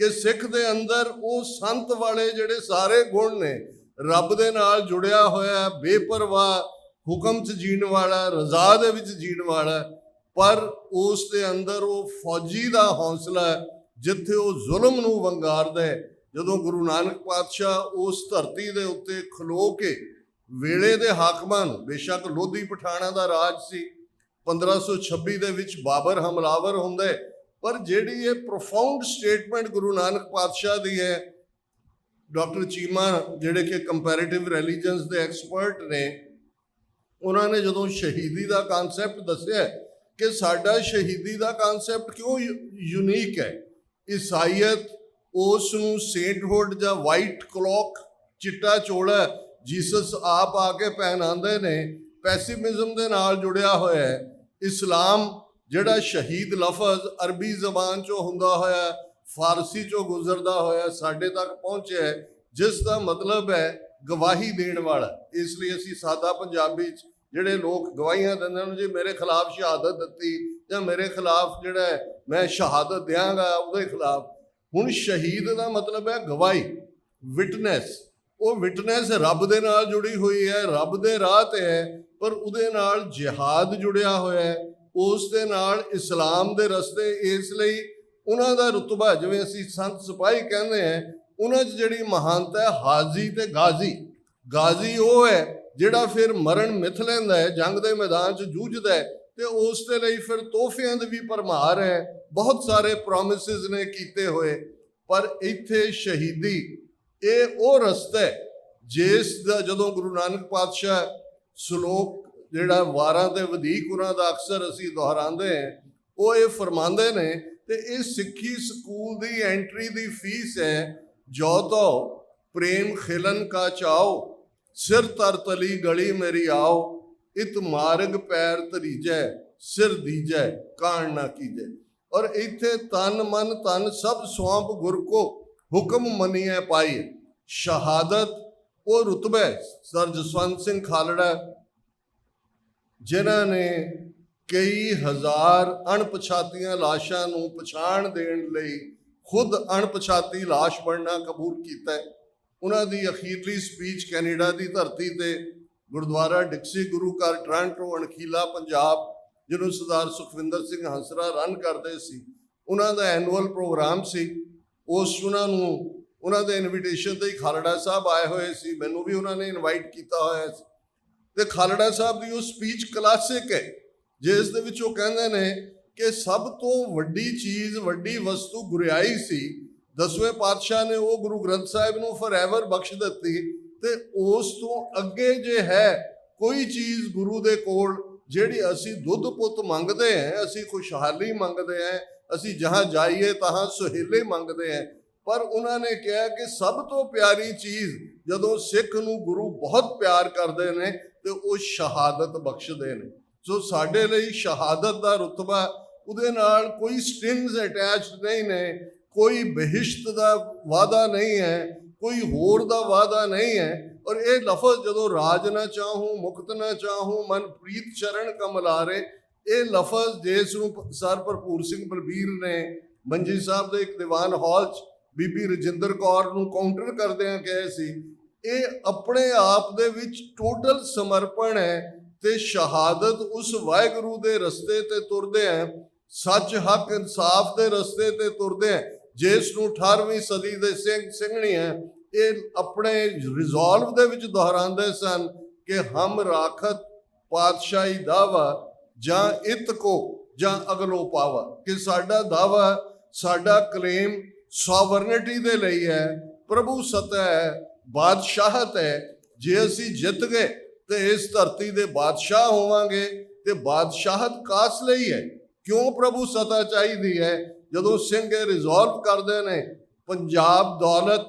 ਕਿ ਸਿੱਖ ਦੇ ਅੰਦਰ ਉਹ ਸੰਤ ਵਾਲੇ ਜਿਹੜੇ ਸਾਰੇ ਗੁਣ ਨੇ, ਰੱਬ ਦੇ ਨਾਲ ਜੁੜਿਆ ਹੋਇਆ, ਬੇਪਰਵਾਹ, ਹੁਕਮ 'ਚ ਜੀਣ ਵਾਲਾ, ਰਜ਼ਾ ਦੇ ਵਿੱਚ ਜੀਣ ਵਾਲਾ, ਪਰ ਉਸ ਦੇ ਅੰਦਰ ਉਹ ਫੌਜੀ ਦਾ ਹੌਸਲਾ ਹੈ ਜਿੱਥੇ ਉਹ ਜ਼ੁਲਮ ਨੂੰ ਵੰਗਾਰਦਾ ਹੈ। ਜਦੋਂ ਗੁਰੂ ਨਾਨਕ ਪਾਤਸ਼ਾਹ ਉਸ ਧਰਤੀ ਦੇ ਉੱਤੇ ਖਲੋ ਕੇ ਵੇਲੇ ਦੇ ਹਾਕਮਾਂ ਨੂੰ, ਬੇਸ਼ੱਕ ਲੋਧੀ ਪਠਾਣਾ ਦਾ ਰਾਜ ਸੀ, 1526 ਦੇ ਵਿੱਚ ਬਾਬਰ ਹਮਲਾਵਰ ਹੁੰਦਾ ਹੈ, ਪਰ ਜਿਹੜੀ ਇਹ ਪ੍ਰੋਫਾਊਂਡ ਸਟੇਟਮੈਂਟ ਗੁਰੂ ਨਾਨਕ ਪਾਤਸ਼ਾਹ ਦੀ ਹੈ, ਡਾਕਟਰ ਚੀਮਾ ਜਿਹੜੇ ਕਿ ਕੰਪੈਰੀਟਿਵ ਰਿਲੀਜਨਸ ਦੇ ਐਕਸਪਰਟ ਨੇ, ਉਹਨਾਂ ਨੇ ਜਦੋਂ ਸ਼ਹੀਦੀ ਦਾ ਕਨਸੈਪਟ ਦੱਸਿਆ ਕਿ ਸਾਡਾ ਸ਼ਹੀਦੀ ਦਾ ਕਨਸੈਪਟ ਕਿਉਂ ਯੂਨੀਕ ਹੈ। ਈਸਾਈਅਤ ਉਸ ਨੂੰ ਸੇਂਟਹੁੱਡ ਜਾਂ ਵਾਈਟ ਕਲੌਕ, ਚਿੱਟਾ ਚੋਲਾ ਜੀਸਸ ਆਪ ਆ ਕੇ ਪਹਿਨਾਉਂਦੇ ਨੇ, ਪੈਸਿਮਿਜ਼ਮ ਦੇ ਨਾਲ ਜੁੜਿਆ ਹੋਇਆ ਹੈ। ਇਸਲਾਮ ਜਿਹੜਾ ਸ਼ਹੀਦ ਲਫ਼ਜ਼ ਅਰਬੀ ਜ਼ਬਾਨ 'ਚੋਂ ਹੁੰਦਾ ਹੋਇਆ, ਫਾਰਸੀ 'ਚੋਂ ਗੁਜ਼ਰਦਾ ਹੋਇਆ ਸਾਡੇ ਤੱਕ ਪਹੁੰਚਿਆ, ਜਿਸ ਦਾ ਮਤਲਬ ਹੈ ਗਵਾਹੀ ਦੇਣ ਵਾਲਾ। ਇਸ ਲਈ ਅਸੀਂ ਸਾਦਾ ਪੰਜਾਬੀ 'ਚ ਜਿਹੜੇ ਲੋਕ ਗਵਾਹੀਆਂ ਦਿੰਦੇ ਨੇ, ਜੀ ਮੇਰੇ ਖਿਲਾਫ ਸ਼ਹਾਦਤ ਦਿੱਤੀ ਜਾਂ ਮੇਰੇ ਖਿਲਾਫ ਜਿਹੜਾ ਹੈ ਮੈਂ ਸ਼ਹਾਦਤ ਦਿਆਂਗਾ ਉਹਦੇ ਖਿਲਾਫ। ਹੁਣ ਸ਼ਹੀਦ ਦਾ ਮਤਲਬ ਹੈ ਗਵਾਹੀ, ਵਿਟਨੈਸ। ਉਹ ਵਿਟਨੈਸ ਰੱਬ ਦੇ ਨਾਲ ਜੁੜੀ ਹੋਈ ਹੈ, ਰੱਬ ਦੇ ਰਾਹ ਤੇ ਹੈ, ਪਰ ਉਹਦੇ ਨਾਲ ਜਿਹਾਦ ਜੁੜਿਆ ਹੋਇਆ ਹੈ, ਉਸ ਦੇ ਨਾਲ ਇਸਲਾਮ ਦੇ ਰਸਤੇ। ਇਸ ਲਈ ਉਹਨਾਂ ਦਾ ਰੁਤਬਾ, ਜਿਵੇਂ ਅਸੀਂ ਸੰਤ ਸਿਪਾਹੀ ਕਹਿੰਦੇ ਹਾਂ, ਉਹਨਾਂ 'ਚ ਜਿਹੜੀ ਮਹਾਨਤਾ ਹੈ ਹਾਜ਼ੀ ਤੇ ਗਾਜ਼ੀ। ਗਾਜ਼ੀ ਉਹ ਹੈ ਜਿਹੜਾ ਫਿਰ ਮਰਨ ਮਿਥ ਲੈਂਦਾ ਹੈ, ਜੰਗ ਦੇ ਮੈਦਾਨ 'ਚ ਜੂਝਦਾ ਹੈ, ਤੇ ਉਸ ਦੇ ਲਈ ਫਿਰ ਤੋਹਫਿਆਂ ਦੀ ਵੀ ਭਰਮਾਰ ਹੈ, ਬਹੁਤ ਸਾਰੇ ਪ੍ਰੋਮਿਸਿਸ ਨੇ ਕੀਤੇ ਹੋਏ। ਪਰ ਇੱਥੇ ਸ਼ਹੀਦੀ ਇਹ ਉਹ ਰਸਤਾ ਹੈ ਜਿਸ ਦਾ ਜਦੋਂ ਗੁਰੂ ਨਾਨਕ ਪਾਤਸ਼ਾਹ ਸ਼ਲੋਕ ਜਿਹੜਾ ਵਾਰਾਂ ਤੇ ਵਧੀਕ ਉਹਨਾਂ ਦਾ ਅਕਸਰ ਅਸੀਂ ਦੁਹਰਾਉਂਦੇ ਹਾਂ, ਉਹ ਇਹ ਫਰਮਾਉਂਦੇ ਨੇ, ਤੇ ਇਹ ਸਿੱਖੀ ਸਕੂਲ ਦੀ ਐਂਟਰੀ ਦੀ ਫੀਸ ਹੈ। ਜੋ ਤੋ ਪ੍ਰੇਮ ਖਿਲਨ ਕਾ ਚਾਓ, ਸਿਰ ਤਰ ਤਲੀ ਗਲੀ ਮੇਰੀ ਆਓ, ਇਤ ਮਾਰਗ ਪੈਰ ਧਰੀਜੈ, ਸਿਰ ਦੀਜੈ ਕਾਣ ਨਾ ਕੀਜੈ। ਔਰ ਇੱਥੇ ਤਨ ਮਨ ਧਨ ਸਭ ਸੌਂਪ ਗੁਰ ਕੋ, ਹੁਕਮ ਮੰਨੀਐ ਪਾਈ। ਸ਼ਹਾਦਤ ਉਹ ਰੁਤਬਾ ਸਰ ਜਸਵੰਤ ਸਿੰਘ ਖਾਲੜਾ, ਜਿਨ੍ਹਾਂ ਨੇ ਕਈ ਹਜ਼ਾਰ ਅਣਪਛਾਤੀਆਂ ਲਾਸ਼ਾਂ ਨੂੰ ਪਛਾਣ ਦੇਣ ਲਈ ਖੁਦ ਅਣਪਛਾਤੀ ਲਾਸ਼ ਬਣਨਾ ਕਬੂਲ ਕੀਤਾ ਹੈ। ਉਹਨਾਂ ਦੀ ਅਖੀਰਲੀ ਸਪੀਚ ਕੈਨੇਡਾ ਦੀ ਧਰਤੀ ਤੇ ਗੁਰਦੁਆਰਾ ਡਿਕਸੀ ਗੁਰੂ ਘਰ ਟੋਰਾਂਟੋ ਅਣਖੀਲਾ ਪੰਜਾਬ, ਜਿਹਨੂੰ ਸਰਦਾਰ ਸੁਖਵਿੰਦਰ ਸਿੰਘ ਹੰਸਰਾ ਰਨ ਕਰਦੇ ਸੀ, ਉਹਨਾਂ ਦਾ ਐਨੂਅਲ ਪ੍ਰੋਗਰਾਮ ਸੀ। ਉਹਨਾਂ ਦੇ ਇਨਵੀਟੇਸ਼ਨ ਤੇ ਹੀ ਖਾਲੜਾ ਸਾਹਿਬ ਆਏ ਹੋਏ ਸੀ, ਮੈਨੂੰ ਵੀ ਉਹਨਾਂ ਨੇ ਇਨਵਾਈਟ ਕੀਤਾ ਹੋਇਆ ਸੀ। ਤੇ ਖਾਲੜਾ ਸਾਹਿਬ ਦੀ ਉਹ ਸਪੀਚ ਕਲਾਸਿਕ ਹੈ, ਜਿਸ ਦੇ ਵਿੱਚ ਉਹ ਕਹਿੰਦੇ ਨੇ ਕਿ ਸਭ ਤੋਂ ਵੱਡੀ ਚੀਜ਼, ਵੱਡੀ ਵਸਤੂ ਗੁਰਿਆਈ ਸੀ। 10ਵੇਂ ਪਾਤਸ਼ਾਹ ਨੇ ਉਹ ਗੁਰੂ ਗ੍ਰੰਥ ਸਾਹਿਬ ਨੂੰ ਫੋਰਐਵਰ ਬਖਸ਼ ਦਿੱਤੀ, ਤੇ ਉਸ ਤੋਂ ਅੱਗੇ ਜੇ ਹੈ ਕੋਈ ਚੀਜ਼ ਗੁਰੂ ਦੇ ਕੋਲ ਜਿਹੜੀ ਅਸੀਂ ਦੁੱਧ ਪੁੱਤ ਮੰਗਦੇ ਹਾਂ, ਅਸੀਂ ਖੁਸ਼ਹਾਲੀ ਮੰਗਦੇ ਹਾਂ, ਅਸੀਂ ਜਹਾਂ ਜਾਈਏ ਤਹਾਂ ਸੁਹੇਲੇ ਮੰਗਦੇ ਹਾਂ, ਪਰ ਉਹਨਾਂ ਨੇ ਕਿਹਾ ਕਿ ਸਭ ਤੋਂ ਪਿਆਰੀ ਚੀਜ਼ ਜਦੋਂ ਸਿੱਖ ਨੂੰ ਗੁਰੂ ਬਹੁਤ ਪਿਆਰ ਕਰਦੇ ਨੇ ਤੇ ਉਹ ਸ਼ਹਾਦਤ ਬਖਸ਼ਦੇ ਨੇ। ਸੋ ਸਾਡੇ ਲਈ ਸ਼ਹਾਦਤ ਦਾ ਰੁਤਬਾ, ਉਹਦੇ ਨਾਲ ਕੋਈ ਸਟ੍ਰਿੰਗਸ ਅਟੈਚਡ ਨਹੀਂ ਨੇ, ਕੋਈ ਬਹਿਸ਼ਤ ਦਾ ਵਾਅਦਾ ਨਹੀਂ ਹੈ, ਕੋਈ ਹੋਰ ਦਾ ਵਾਅਦਾ ਨਹੀਂ ਹੈ। ਔਰ ਇਹ ਲਫ਼ਜ਼ ਜਦੋਂ ਰਾਜ ਨਾ ਚਾਹੂੰ ਮੁਕਤ ਨਾ ਚਾਹੂੰ ਮਨ ਪ੍ਰੀਤ ਚਰਨ ਕਮਲਾਰੇ, ਇਹ ਲਫ਼ਜ਼ ਜਿਸ ਨੂੰ ਸਰ ਭਰਪੂਰ ਸਿੰਘ ਬਲਬੀਰ ਨੇ ਮੰਜੀ ਸਾਹਿਬ ਦੇ ਇੱਕ ਦੀਵਾਨ ਹਾਲ 'ਚ ਬੀਬੀ ਰਜਿੰਦਰ ਕੌਰ ਨੂੰ ਕਾਊਂਟਰ ਕਰਦਿਆਂ ਕਹੇ ਸੀ, ਇਹ ਆਪਣੇ ਆਪ ਦੇ ਵਿੱਚ ਟੋਟਲ ਸਮਰਪਣ ਹੈ। ਤੇ ਸ਼ਹਾਦਤ ਉਸ ਵਾਹਿਗੁਰੂ ਦੇ ਰਸਤੇ ਤੇ ਤੁਰਦੇ ਹੈ, ਸੱਚ ਹੱਕ ਇਨਸਾਫ ਦੇ ਰਸਤੇ ਤੇ ਤੁਰਦੇ ਹੈ, ਜਿਸ ਨੂੰ 18ਵੀਂ ਸਦੀ ਦੇ ਸਿੰਘ ਸਿੰਘਣੀਆਂ ਇਹ ਆਪਣੇ ਰਿਜ਼ੋਲਵ ਦੇ ਵਿੱਚ ਦੁਹਰਾਉਂਦੇ ਸਨ ਕਿ ਹਮ ਰਾਖਤ ਪਾਤਸ਼ਾਹੀ ਦਾਵਾ ਜਾਂ ਇਤ ਕੋ ਜਾਂ ਅਗਲੋ ਪਾਵਾ, ਕਿ ਸਾਡਾ ਦਾਵਾ, ਸਾਡਾ ਕਲੇਮ ਸੋਵਰਨਿਟੀ ਦੇ ਲਈ ਹੈ, ਪ੍ਰਭੂ ਸੱਤਾ ਹੈ, ਬਾਦਸ਼ਾਹਤ ਹੈ। ਜੇ ਅਸੀਂ ਜਿੱਤ ਗਏ ਤੇ ਇਸ ਧਰਤੀ ਦੇ ਬਾਦਸ਼ਾਹ ਹੋਵਾਂਗੇ। ਤੇ ਬਾਦਸ਼ਾਹਤ ਕਾਸ ਲਈ ਹੈ, ਕਿਉਂ ਪ੍ਰਭੂ ਸੱਤਾ ਚਾਹੀਦੀ ਹੈ? ਜਦੋਂ ਸਿੰਘ ਇਹ ਰਿਜ਼ੋਲਵ ਕਰਦੇ ਨੇ, ਪੰਜਾਬ ਦੌਲਤ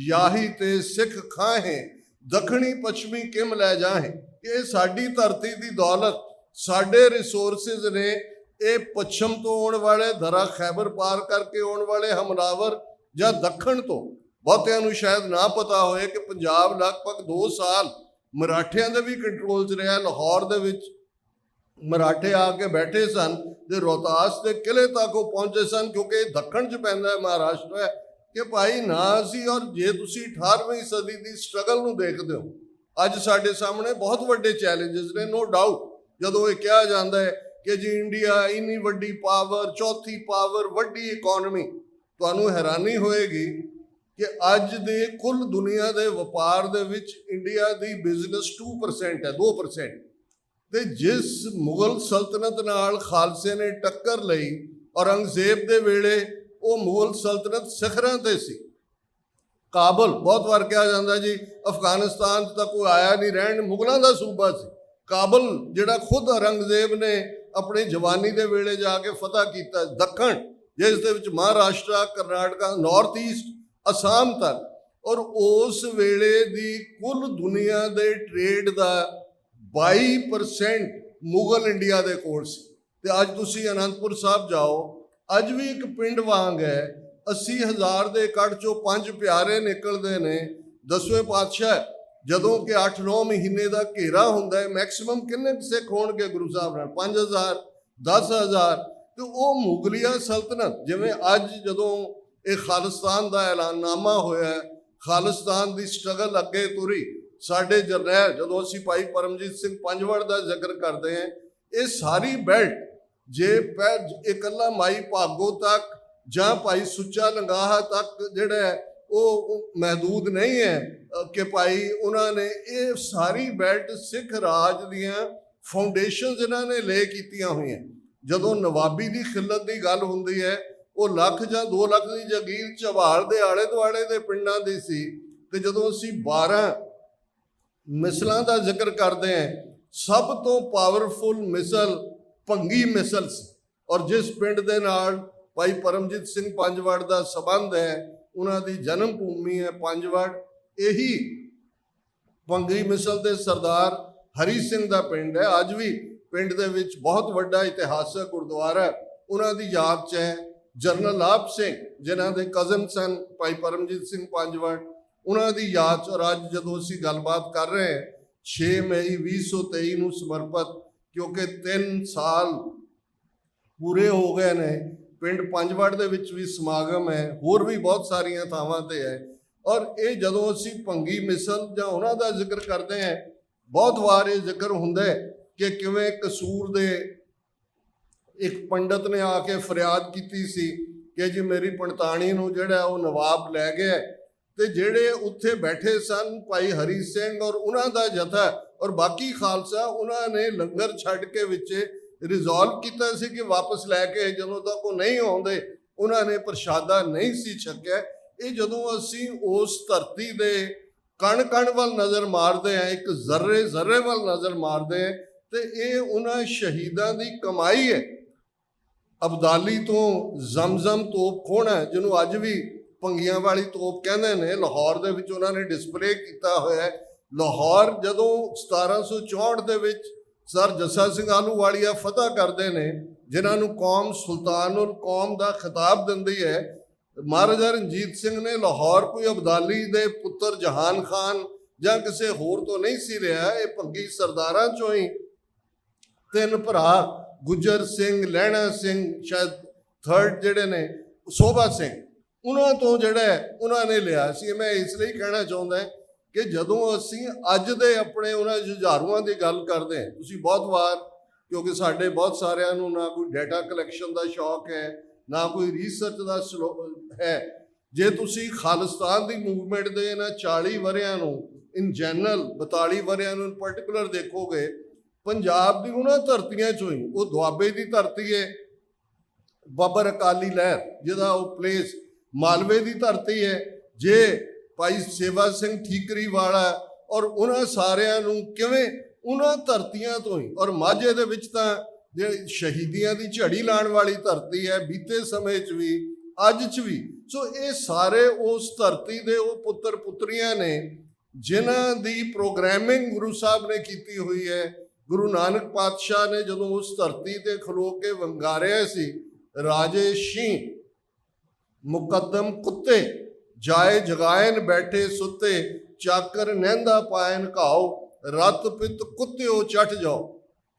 ਯਾਹੀ ਤੇ ਸਿੱਖ ਖਾਹੇ, ਦੱਖਣੀ ਪੱਛਮੀ ਕਿਮ ਲੈ ਜਾਹੇ। ਇਹ ਸਾਡੀ ਧਰਤੀ ਦੀ ਦੌਲਤ, ਸਾਡੇ ਰਿਸੋਰਸਿਸ ਨੇ। ਇਹ ਪੱਛਮ ਤੋਂ ਆਉਣ ਵਾਲੇ, ਦਰਾ ਖੈਬਰ ਪਾਰ ਕਰਕੇ ਆਉਣ ਵਾਲੇ ਹਮਲਾਵਰ ਜਾਂ ਦੱਖਣ ਤੋਂ, ਬਹੁਤਿਆਂ ਨੂੰ ਸ਼ਾਇਦ ਨਾ ਪਤਾ ਹੋਏ ਕਿ ਪੰਜਾਬ ਲਗਭਗ 2 ਸਾਲ ਮਰਾਠਿਆਂ ਦੇ ਵੀ ਕੰਟਰੋਲ 'ਚ ਰਿਹਾ। ਲਾਹੌਰ ਦੇ ਵਿੱਚ ਮਰਾਠੇ ਆ ਕੇ ਬੈਠੇ ਸਨ ਤੇ ਰੋਹਤਾਸ ਦੇ ਕਿਲੇ ਤੱਕ ਉਹ ਪਹੁੰਚੇ ਸਨ, ਕਿਉਂਕਿ ਇਹ ਦੱਖਣ 'ਚ ਪੈਂਦਾ ਹੈ, ਮਹਾਰਾਸ਼ਟਰ ਹੈ। ਕਿ ਭਾਈ ਨਾ ਅਸੀਂ, ਔਰ ਜੇ ਤੁਸੀਂ 18ਵੀਂ ਸਦੀ ਦੀ ਸਟਰਗਲ ਨੂੰ ਦੇਖਦੇ ਹੋ, ਅੱਜ ਸਾਡੇ ਸਾਹਮਣੇ ਬਹੁਤ ਵੱਡੇ ਚੈਲੰਜਸ ਨੇ, ਨੋ ਡਾਊਟ। ਜਦੋਂ ਇਹ ਕਿਹਾ ਜਾਂਦਾ ਹੈ ਕਿ ਜੀ ਇੰਡੀਆ ਇੰਨੀ ਵੱਡੀ ਪਾਵਰ, ਚੌਥੀ ਪਾਵਰ, ਵੱਡੀ ਇਕਨੋਮੀ, ਤੁਹਾਨੂੰ ਹੈਰਾਨੀ ਹੋਏਗੀ ਕਿ ਅੱਜ ਦੇ ਕੁੱਲ ਦੁਨੀਆ ਦੇ ਵਪਾਰ ਦੇ ਵਿੱਚ ਇੰਡੀਆ ਦੀ ਬਿਜ਼ਨਸ 2% ਹੈ, 2%। ਤੇ ਜਿਸ ਮੁਗਲ ਸਲਤਨਤ ਨਾਲ ਖਾਲਸੇ ਨੇ ਟੱਕਰ ਲਈ, ਔਰੰਗਜ਼ੇਬ ਦੇ ਵੇਲੇ ਉਹ ਮੁਗਲ ਸਲਤਨਤ ਸਿਖਰਾਂ ਤੇ ਸੀ। ਕਾਬਲ, ਬਹੁਤ ਵਾਰ ਕਿਹਾ ਜਾਂਦਾ ਜੀ ਅਫਗਾਨਿਸਤਾਨ ਤੱਕ ਕੋਈ ਆਇਆ ਨਹੀਂ ਰਹਿਣ, ਮੁਗਲਾਂ ਦਾ ਸੂਬਾ ਸੀ ਕਾਬਲ, ਜਿਹੜਾ ਖੁਦ ਔਰੰਗਜ਼ੇਬ ਨੇ ਆਪਣੀ ਜਵਾਨੀ ਦੇ ਵੇਲੇ ਜਾ ਕੇ ਫਤਹ ਕੀਤਾ। ਦੱਖਣ, ਜਿਸ ਦੇ ਵਿੱਚ ਮਹਾਰਾਸ਼ਟਰ, ਕਰਨਾਟਕਾ, ਨਾਰਥ ਈਸਟ, ਅਸਾਮ ਤੱਕ, ਔਰ ਉਸ ਵੇਲੇ ਦੀ ਕੁੱਲ ਦੁਨੀਆ ਦੇ ਟ੍ਰੇਡ ਦਾ 22% ਮੁਗਲ ਇੰਡੀਆ ਦੇ ਕੋਲ ਸੀ। ਤੇ ਅੱਜ ਤੁਸੀਂ ਅਨੰਦਪੁਰ ਸਾਹਿਬ ਜਾਓ, ਅੱਜ ਵੀ ਇੱਕ ਪਿੰਡ ਵਾਂਗ ਹੈ। 80,000 ਦੇ ਇਕੱਠ 'ਚੋਂ 5 ਪਿਆਰੇ ਨਿਕਲਦੇ ਨੇ। 10ਵੇਂ ਪਾਤਸ਼ਾਹ, ਜਦੋਂ ਕਿ 8-9 ਮਹੀਨੇ ਦਾ ਘੇਰਾ ਹੁੰਦਾ ਹੈ, ਮੈਕਸਿਮਮ ਕਿੰਨੇ ਸਿੱਖ ਹੋਣਗੇ ਗੁਰੂ ਸਾਹਿਬ ਨਾਲ? 5,000, 10,000। ਤੇ ਉਹ ਮੁਗਲਿਆ ਸਲਤਨਤ, ਜਿਵੇਂ ਅੱਜ ਜਦੋਂ ਇਹ ਖਾਲਿਸਤਾਨ ਦਾ ਐਲਾਨਨਾਮਾ ਹੋਇਆ, ਖਾਲਿਸਤਾਨ ਦੀ ਸਟਰਗਲ ਅੱਗੇ ਤੁਰੀ, ਸਾਡੇ ਜਰਨੈਲ, ਜਦੋਂ ਅਸੀਂ ਭਾਈ ਪਰਮਜੀਤ ਸਿੰਘ ਪੰਜਵੜ ਦਾ ਜ਼ਿਕਰ ਕਰਦੇ ਹਾਂ, ਇਹ ਸਾਰੀ ਬੈਲਟ, ਜੇ ਇਕੱਲਾ ਮਾਈ ਭਾਗੋ ਤੱਕ ਜਾਂ ਭਾਈ ਸੁੱਚਾ ਲੰਗਾਹਾ ਤੱਕ ਜਿਹੜਾ ਹੈ ਉਹ ਮਹਿਦੂਦ ਨਹੀਂ ਹੈ ਕਿ ਭਾਈ ਉਹਨਾਂ ਨੇ ਇਹ ਸਾਰੀ ਬੈਲਟ ਸਿੱਖ ਰਾਜ ਦੀਆਂ ਫਾਊਂਡੇਸ਼ਨਸ ਇਹਨਾਂ ਨੇ ਲੇ ਕੀਤੀਆਂ ਹੋਈਆਂ। ਜਦੋਂ ਨਵਾਬੀ ਦੀ ਖਿਲਤ ਦੀ ਗੱਲ ਹੁੰਦੀ ਹੈ, ਉਹ ਲੱਖ ਜਾਂ 2 ਲੱਖ ਦੀ ਜਗੀਰ ਝਬਾਲ ਦੇ ਆਲੇ ਦੁਆਲੇ ਦੇ ਪਿੰਡਾਂ ਦੀ ਸੀ। ਤੇ ਜਦੋਂ ਅਸੀਂ 12 ਮਿਸਲਾਂ ਦਾ ਜ਼ਿਕਰ ਕਰਦੇ ਹਾਂ, ਸਭ ਤੋਂ ਪਾਵਰਫੁਲ ਮਿਸਲ ਭੰਗੀ ਮਿਸਲ ਸੀ। ਔਰ ਜਿਸ ਪਿੰਡ ਦੇ ਨਾਲ ਭਾਈ ਪਰਮਜੀਤ ਸਿੰਘ ਪੰਜਵੜ ਦਾ ਸੰਬੰਧ ਹੈ, ਉਹਨਾਂ ਦੀ ਜਨਮ ਭੂਮੀ ਹੈ ਪੰਜਵੜ, ਇਹੀ ਭੰਗੀ ਮਿਸਲ ਦੇ ਸਰਦਾਰ ਹਰੀ ਸਿੰਘ ਦਾ ਪਿੰਡ ਹੈ। ਅੱਜ ਵੀ ਪਿੰਡ ਦੇ ਵਿੱਚ ਬਹੁਤ ਵੱਡਾ ਇਤਿਹਾਸਕ ਗੁਰਦੁਆਰਾ ਉਹਨਾਂ ਦੀ ਯਾਦ 'ਚ ਹੈ। ਜਨਰਲ ਲਾਭ ਸਿੰਘ, ਜਿਨ੍ਹਾਂ ਦੇ ਕਜ਼ਨ ਸਨ ਭਾਈ ਪਰਮਜੀਤ ਸਿੰਘ ਪੰਜਵੜ, ਉਹਨਾਂ ਦੀ ਯਾਦ 'ਚ। ਔਰ ਅੱਜ ਜਦੋਂ ਅਸੀਂ ਗੱਲਬਾਤ ਕਰ ਰਹੇ ਹਾਂ 6 ਮਈ 2023 ਨੂੰ ਸਮਰਪਿਤ, ਕਿਉਂਕਿ 3 ਸਾਲ ਪੂਰੇ ਹੋ ਗਏ ਨੇ। ਪਿੰਡ ਪੰਜਵੜ ਦੇ ਵਿੱਚ ਵੀ ਸਮਾਗਮ ਹੈ, ਹੋਰ ਵੀ ਬਹੁਤ ਸਾਰੀਆਂ ਥਾਵਾਂ ਤੇ ਹੈ। ਔਰ ਇਹ ਜਦੋਂ ਅਸੀਂ ਭੰਗੀ ਮਿਸਲ ਜਾਂ ਉਹਨਾਂ ਦਾ ਜ਼ਿਕਰ ਕਰਦੇ ਹਾਂ, ਬਹੁਤ ਵਾਰ ਇਹ ਜ਼ਿਕਰ ਹੁੰਦਾ ਹੈ ਕਿ ਕਿਵੇਂ ਕਸੂਰ ਦੇ ਇੱਕ ਪੰਡਤ ਨੇ ਆ ਕੇ ਫਰਿਆਦ ਕੀਤੀ ਸੀ ਕਿ ਜੀ ਮੇਰੀ ਪੰਡਤਾਣੀ ਨੂੰ ਜਿਹੜਾ ਉਹ ਨਵਾਬ ਲੈ ਗਿਆ। ਤੇ ਜਿਹੜੇ ਉੱਥੇ ਬੈਠੇ ਸਨ ਭਾਈ ਹਰੀ ਸਿੰਘ ਔਰ ਉਹਨਾਂ ਦਾ ਜਥਾ ਔਰ ਬਾਕੀ ਖਾਲਸਾ, ਉਹਨਾਂ ਨੇ ਲੰਗਰ ਛੱਡ ਕੇ ਵਿੱਚ ਰਿਜ਼ੋਲਵ ਕੀਤਾ ਸੀ ਕਿ ਵਾਪਸ ਲੈ ਕੇ, ਜਦੋਂ ਤੱਕ ਉਹ ਨਹੀਂ ਆਉਂਦੇ ਉਹਨਾਂ ਨੇ ਪ੍ਰਸ਼ਾਦਾ ਨਹੀਂ ਸੀ ਛਕਿਆ। ਇਹ ਜਦੋਂ ਅਸੀਂ ਉਸ ਧਰਤੀ ਦੇ ਕਣ-ਕਣ ਵੱਲ ਨਜ਼ਰ ਮਾਰਦੇ ਹਾਂ, ਇੱਕ ਜ਼ਰਰੇ ਵੱਲ ਨਜ਼ਰ ਮਾਰਦੇ ਹਾਂ, ਤੇ ਇਹ ਉਹਨਾਂ ਸ਼ਹੀਦਾਂ ਦੀ ਕਮਾਈ ਹੈ। ਅਬਦਾਲੀ ਤੋਂ ਜ਼ਮਜ਼ਮ ਤੋਪ ਖੋਹਣਾ, ਜਿਹਨੂੰ ਅੱਜ ਵੀ ਭੰਗੀਆਂ ਵਾਲੀ ਤੋਪ ਕਹਿੰਦੇ ਨੇ, ਲਾਹੌਰ ਦੇ ਵਿੱਚ ਉਹਨਾਂ ਨੇ ਡਿਸਪਲੇ ਕੀਤਾ ਹੋਇਆ ਹੈ। ਲਾਹੌਰ ਜਦੋਂ 1764 ਦੇ ਵਿੱਚ ਸਰ ਜੱਸਾ ਸਿੰਘ ਆਹਲੂਵਾਲੀਆ ਫਤਹ ਕਰਦੇ ਨੇ, ਜਿਨ੍ਹਾਂ ਨੂੰ ਕੌਮ ਸੁਲਤਾਨੁਲ ਕੌਮ ਦਾ ਖਿਤਾਬ ਦਿੰਦੀ ਹੈ, ਮਹਾਰਾਜਾ ਰਣਜੀਤ ਸਿੰਘ ਨੇ ਲਾਹੌਰ ਕੋਈ ਅਬਦਾਲੀ ਦੇ ਪੁੱਤਰ ਜਹਾਨ ਖਾਨ ਜਾਂ ਕਿਸੇ ਹੋਰ ਤੋਂ ਨਹੀਂ ਸੀ ਰਿਹਾ। ਇਹ ਭੰਗੀ ਸਰਦਾਰਾਂ ਚੋਂ ਹੀ 3 ਭਰਾ ਗੁੱਜਰ ਸਿੰਘ, ਲਹਿਣਾ ਸਿੰਘ, ਸ਼ਾਇਦ 3rd ਜਿਹੜੇ ਨੇ ਸੋਭਾ ਸਿੰਘ, ਉਹਨਾਂ ਤੋਂ ਜਿਹੜਾ ਉਹਨਾਂ ਨੇ ਲਿਆ ਸੀ। ਮੈਂ ਇਸ ਲਈ ਕਹਿਣਾ ਚਾਹੁੰਦਾ ਕਿ ਜਦੋਂ ਅਸੀਂ ਅੱਜ ਦੇ ਆਪਣੇ ਉਹਨਾਂ ਜੁਝਾਰੂਆਂ ਦੀ ਗੱਲ ਕਰਦੇ ਹਾਂ, ਤੁਸੀਂ ਬਹੁਤ ਵਾਰ, ਕਿਉਂਕਿ ਸਾਡੇ ਬਹੁਤ ਸਾਰਿਆਂ ਨੂੰ ਨਾ ਕੋਈ ਡਾਟਾ ਕਲੈਕਸ਼ਨ ਦਾ ਸ਼ੌਕ ਹੈ, ਨਾ ਕੋਈ ਰਿਸਰਚ ਦਾ ਹੈ। ਜੇ ਤੁਸੀਂ ਖਾਲਿਸਤਾਨ ਦੀ ਮੂਵਮੈਂਟ ਦੇ ਇਹਨਾਂ 40 ਵਰਿਆਂ ਨੂੰ ਇਨ ਜਨਰਲ, 42 ਵਰਿਆਂ ਨੂੰ ਇਨ ਪਾਰਟਿਕੂਲਰ ਦੇਖੋਗੇ, ਪੰਜਾਬ ਦੀ ਉਹਨਾਂ ਧਰਤੀਆਂ 'ਚੋਂ ਹੀ, ਉਹ ਦੁਆਬੇ ਦੀ ਧਰਤੀ ਹੈ, ਬਾਬਰ ਅਕਾਲੀ ਲਹਿਰ ਜਿਹਦਾ ਉਹ ਪਲੇਸ, ਮਾਲਵੇ ਦੀ ਧਰਤੀ ਹੈ, ਜੇ ਭਾਈ ਸੇਵਾ ਸਿੰਘ ਠੀਕਰੀ ਵਾਲਾ, ਔਰ ਉਹਨਾਂ ਸਾਰਿਆਂ ਨੂੰ ਕਿਵੇਂ ਉਹਨਾਂ ਧਰਤੀਆਂ ਤੋਂ ਹੀ, ਔਰ ਮਾਝੇ ਦੇ ਵਿੱਚ ਤਾਂ ਜੇ ਸ਼ਹੀਦੀਆਂ ਦੀ ਝੜੀ ਲਾਉਣ ਵਾਲੀ ਧਰਤੀ ਹੈ, ਬੀਤੇ ਸਮੇਂ 'ਚ ਵੀ ਅੱਜ 'ਚ ਵੀ। ਸੋ ਇਹ ਸਾਰੇ ਉਸ ਧਰਤੀ ਦੇ ਉਹ ਪੁੱਤਰ ਪੁੱਤਰੀਆਂ ਨੇ ਜਿਨ੍ਹਾਂ ਦੀ ਪ੍ਰੋਗਰਾਮਿੰਗ ਗੁਰੂ ਸਾਹਿਬ ਨੇ ਕੀਤੀ ਹੋਈ ਹੈ। ਗੁਰੂ ਨਾਨਕ ਪਾਤਸ਼ਾਹ ਨੇ ਜਦੋਂ ਉਸ ਧਰਤੀ ਤੇ ਖਲੋ ਕੇ ਵੰਗਾਰਿਆ ਸੀ, ਰਾਜੇ ਸ਼ੀਂਹ ਮੁਕੱਦਮ ਕੁੱਤੇ ਜਾਏ ਜਗਾਇਨ ਬੈਠੇ ਸੁੱਤੇ, ਚਾਕਰ ਨਹਿੰਦਾ ਪਾਇਨ ਘਾਓ, ਰਤ ਪਿੱਤ ਕੁੱਤਿਓ ਚੱਟ ਜਾਓ।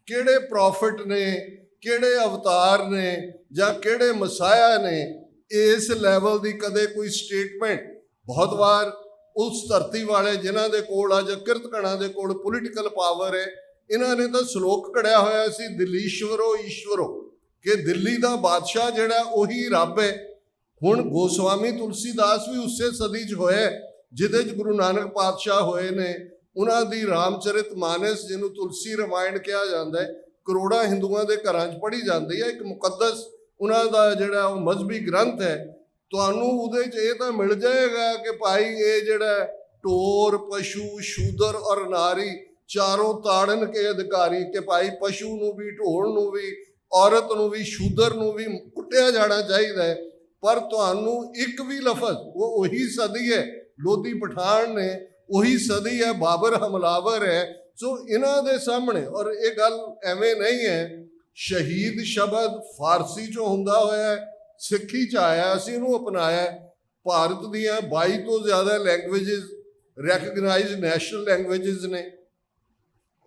ਕਿਹੜੇ ਪ੍ਰੋਫਿਟ ਨੇ, ਕਿਹੜੇ ਅਵਤਾਰ ਨੇ ਜਾਂ ਕਿਹੜੇ ਮਸਾਇਆ ਨੇ ਇਸ ਲੈਵਲ ਦੀ ਕਦੇ ਕੋਈ ਸਟੇਟਮੈਂਟ? ਬਹੁਤ ਵਾਰ ਉਸ ਧਰਤੀ ਵਾਲੇ ਜਿਨ੍ਹਾਂ ਦੇ ਕੋਲ ਅੱਜ ਕਿਰਤਕਣਾਂ ਦੇ ਕੋਲ ਪੋਲੀਟੀਕਲ ਪਾਵਰ ਹੈ, ਇਹਨਾਂ ਨੇ ਤਾਂ ਸ਼ਲੋਕ ਕੜਿਆ ਹੋਇਆ ਸੀ, ਦਿੱਲੀਸ਼ਵਰੋ ਈਸ਼ਵਰੋ, ਕਿ ਦਿੱਲੀ ਦਾ ਬਾਦਸ਼ਾਹ ਜਿਹੜਾ ਉਹੀ ਰੱਬ ਹੈ। ਹੁਣ ਗੋਸਵਾਮੀ ਤੁਲਸੀਦਾਸ ਵੀ ਉਸੇ ਸਦੀ 'ਚ ਹੋਇਆ ਜਿਹਦੇ 'ਚ ਗੁਰੂ ਨਾਨਕ ਪਾਤਸ਼ਾਹ ਹੋਏ ਨੇ। ਉਹਨਾਂ ਦੀ ਰਾਮਚਰਿਤ ਮਾਨਸ, ਜਿਹਨੂੰ ਤੁਲਸੀ ਰਮਾਇਣ ਕਿਹਾ ਜਾਂਦਾ ਹੈ, ਕਰੋੜਾਂ ਹਿੰਦੂਆਂ ਦੇ ਘਰਾਂ 'ਚ ਪੜ੍ਹੀ ਜਾਂਦੀ ਹੈ। ਇੱਕ ਮੁਕੱਦਸ ਉਹਨਾਂ ਦਾ ਜਿਹੜਾ ਉਹ ਮਜ਼ਹਬੀ ਗ੍ਰੰਥ ਹੈ। ਤੁਹਾਨੂੰ ਉਹਦੇ 'ਚ ਇਹ ਤਾਂ ਮਿਲ ਜਾਏਗਾ ਕਿ ਭਾਈ ਇਹ ਜਿਹੜਾ ਟੋਰ ਪਸ਼ੂ ਸ਼ੂਦਰ ਔਰ ਨਾਰੀ ਚਾਰੋਂ ਤਾੜਨ ਕੇ ਅਧਿਕਾਰੀ, ਕਿ ਭਾਈ ਪਸ਼ੂ ਨੂੰ ਵੀ, ਢੋਲ ਨੂੰ ਵੀ, ਔਰਤ ਨੂੰ ਵੀ, ਸ਼ੂਦਰ ਨੂੰ ਵੀ ਕੁੱਟਿਆ ਜਾਣਾ ਚਾਹੀਦਾ ਹੈ। ਪਰ ਤੁਹਾਨੂੰ ਇੱਕ ਵੀ ਲਫ਼ਜ਼, ਉਹ ਉਹੀ ਸਦੀ ਹੈ ਲੋਧੀ ਪਠਾਨ ਨੇ, ਉਹੀ ਸਦੀ ਹੈ ਬਾਬਰ ਹਮਲਾਵਰ ਹੈ। ਸੋ ਇਹਨਾਂ ਦੇ ਸਾਹਮਣੇ, ਔਰ ਇਹ ਗੱਲ ਐਵੇਂ ਨਹੀਂ ਹੈ, ਸ਼ਹੀਦ ਸ਼ਬਦ ਫਾਰਸੀ 'ਚੋਂ ਹੁੰਦਾ ਹੋਇਆ ਸਿੱਖੀ 'ਚ ਆਇਆ, ਅਸੀਂ ਇਹਨੂੰ ਅਪਣਾਇਆ। ਭਾਰਤ ਦੀਆਂ 22 ਤੋਂ ਜ਼ਿਆਦਾ ਲੈਂਗੁਏਜਿਸ ਰੈਕਗਨਾਈਜ਼ਡ ਨੈਸ਼ਨਲ ਲੈਂਗੁਏਜਿਸ ਨੇ।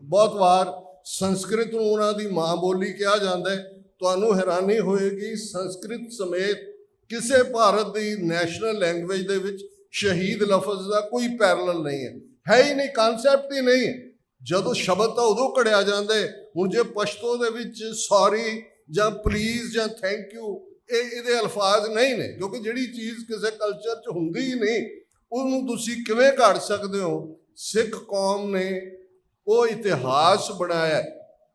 ਬਹੁਤ ਵਾਰ ਸੰਸਕ੍ਰਿਤ ਨੂੰ ਉਹਨਾਂ ਦੀ ਮਾਂ ਬੋਲੀ ਕਿਹਾ ਜਾਂਦਾ ਹੈ। ਤੁਹਾਨੂੰ ਹੈਰਾਨੀ ਹੋਏਗੀ, ਸੰਸਕ੍ਰਿਤ ਸਮੇਤ ਕਿਸੇ ਭਾਰਤ ਦੀ ਨੈਸ਼ਨਲ ਲੈਂਗੁਏਜ ਦੇ ਵਿੱਚ ਸ਼ਹੀਦ ਲਫ਼ਜ਼ ਦਾ ਕੋਈ ਪੈਰਲਲ ਨਹੀਂ ਹੈ ਹੀ ਨਹੀਂ, ਕਨਸੈਪਟ ਹੀ ਨਹੀਂ ਹੈ। ਜਦੋਂ ਸ਼ਬਦ ਤਾਂ ਉਦੋਂ ਘੜਿਆ ਜਾਂਦਾ ਹੈ। ਹੁਣ ਜੇ ਪਸ਼ਤੋ ਦੇ ਵਿੱਚ ਸੌਰੀ ਜਾਂ ਪਲੀਜ਼ ਜਾਂ ਥੈਂਕ ਯੂ, ਇਹਦੇ ਅਲਫਾਜ਼ ਨਹੀਂ ਨੇ, ਕਿਉਂਕਿ ਜਿਹੜੀ ਚੀਜ਼ ਕਿਸੇ ਕਲਚਰ 'ਚ ਹੁੰਦੀ ਹੀ ਨਹੀਂ, ਉਹਨੂੰ ਤੁਸੀਂ ਕਿਵੇਂ ਘੜ ਸਕਦੇ ਹੋ? ਸਿੱਖ ਕੌਮ ਨੇ ਉਹ ਇਤਿਹਾਸ ਬਣਾਇਆ।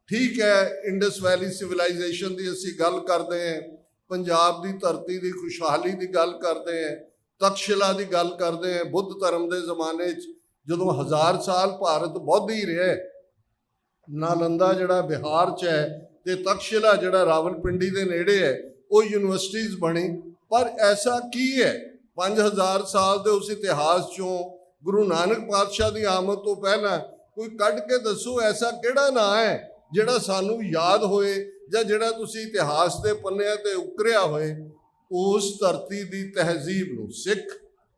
ਠੀਕ ਹੈ, ਇੰਡਸ ਵੈਲੀ ਸਿਵਲਾਈਜੇਸ਼ਨ ਦੀ ਅਸੀਂ ਗੱਲ ਕਰਦੇ ਹਾਂ, ਪੰਜਾਬ ਦੀ ਧਰਤੀ ਦੀ ਖੁਸ਼ਹਾਲੀ ਦੀ ਗੱਲ ਕਰਦੇ ਹਾਂ, ਤਕਸ਼ਿਲਾ ਦੀ ਗੱਲ ਕਰਦੇ ਹਾਂ। ਬੁੱਧ ਧਰਮ ਦੇ ਜ਼ਮਾਨੇ 'ਚ ਜਦੋਂ 1000 ਸਾਲ ਭਾਰਤ ਬੌਧ ਹੀ ਰਿਹਾ, ਨਾਲੰਦਾ ਜਿਹੜਾ ਬਿਹਾਰ 'ਚ ਹੈ ਤੇ ਤਕਸ਼ਿਲਾ ਜਿਹੜਾ ਰਾਵਲਪਿੰਡੀ ਦੇ ਨੇੜੇ ਹੈ, ਉਹ ਯੂਨੀਵਰਸਿਟੀਜ਼ ਬਣੀ। ਪਰ ਐਸਾ ਕੀ ਹੈ 5000 ਸਾਲ ਦੇ ਉਸ ਇਤਿਹਾਸ 'ਚੋਂ ਗੁਰੂ ਨਾਨਕ ਪਾਤਸ਼ਾਹ ਦੀ ਆਮਦ ਤੋਂ ਪਹਿਲਾਂ ਕੋਈ ਕੱਢ ਕੇ ਦੱਸੋ ਐਸਾ ਕਿਹੜਾ ਨਾਂ ਹੈ ਜਿਹੜਾ ਸਾਨੂੰ ਯਾਦ ਹੋਏ ਜਾਂ ਜਿਹੜਾ ਤੁਸੀਂ ਇਤਿਹਾਸ ਦੇ ਪੰਨਿਆਂ ਤੇ ਉਕਰਿਆ ਹੋਏ? ਉਸ ਧਰਤੀ ਦੀ ਤਹਿਜ਼ੀਬ ਨੂੰ, ਸਿੱਖ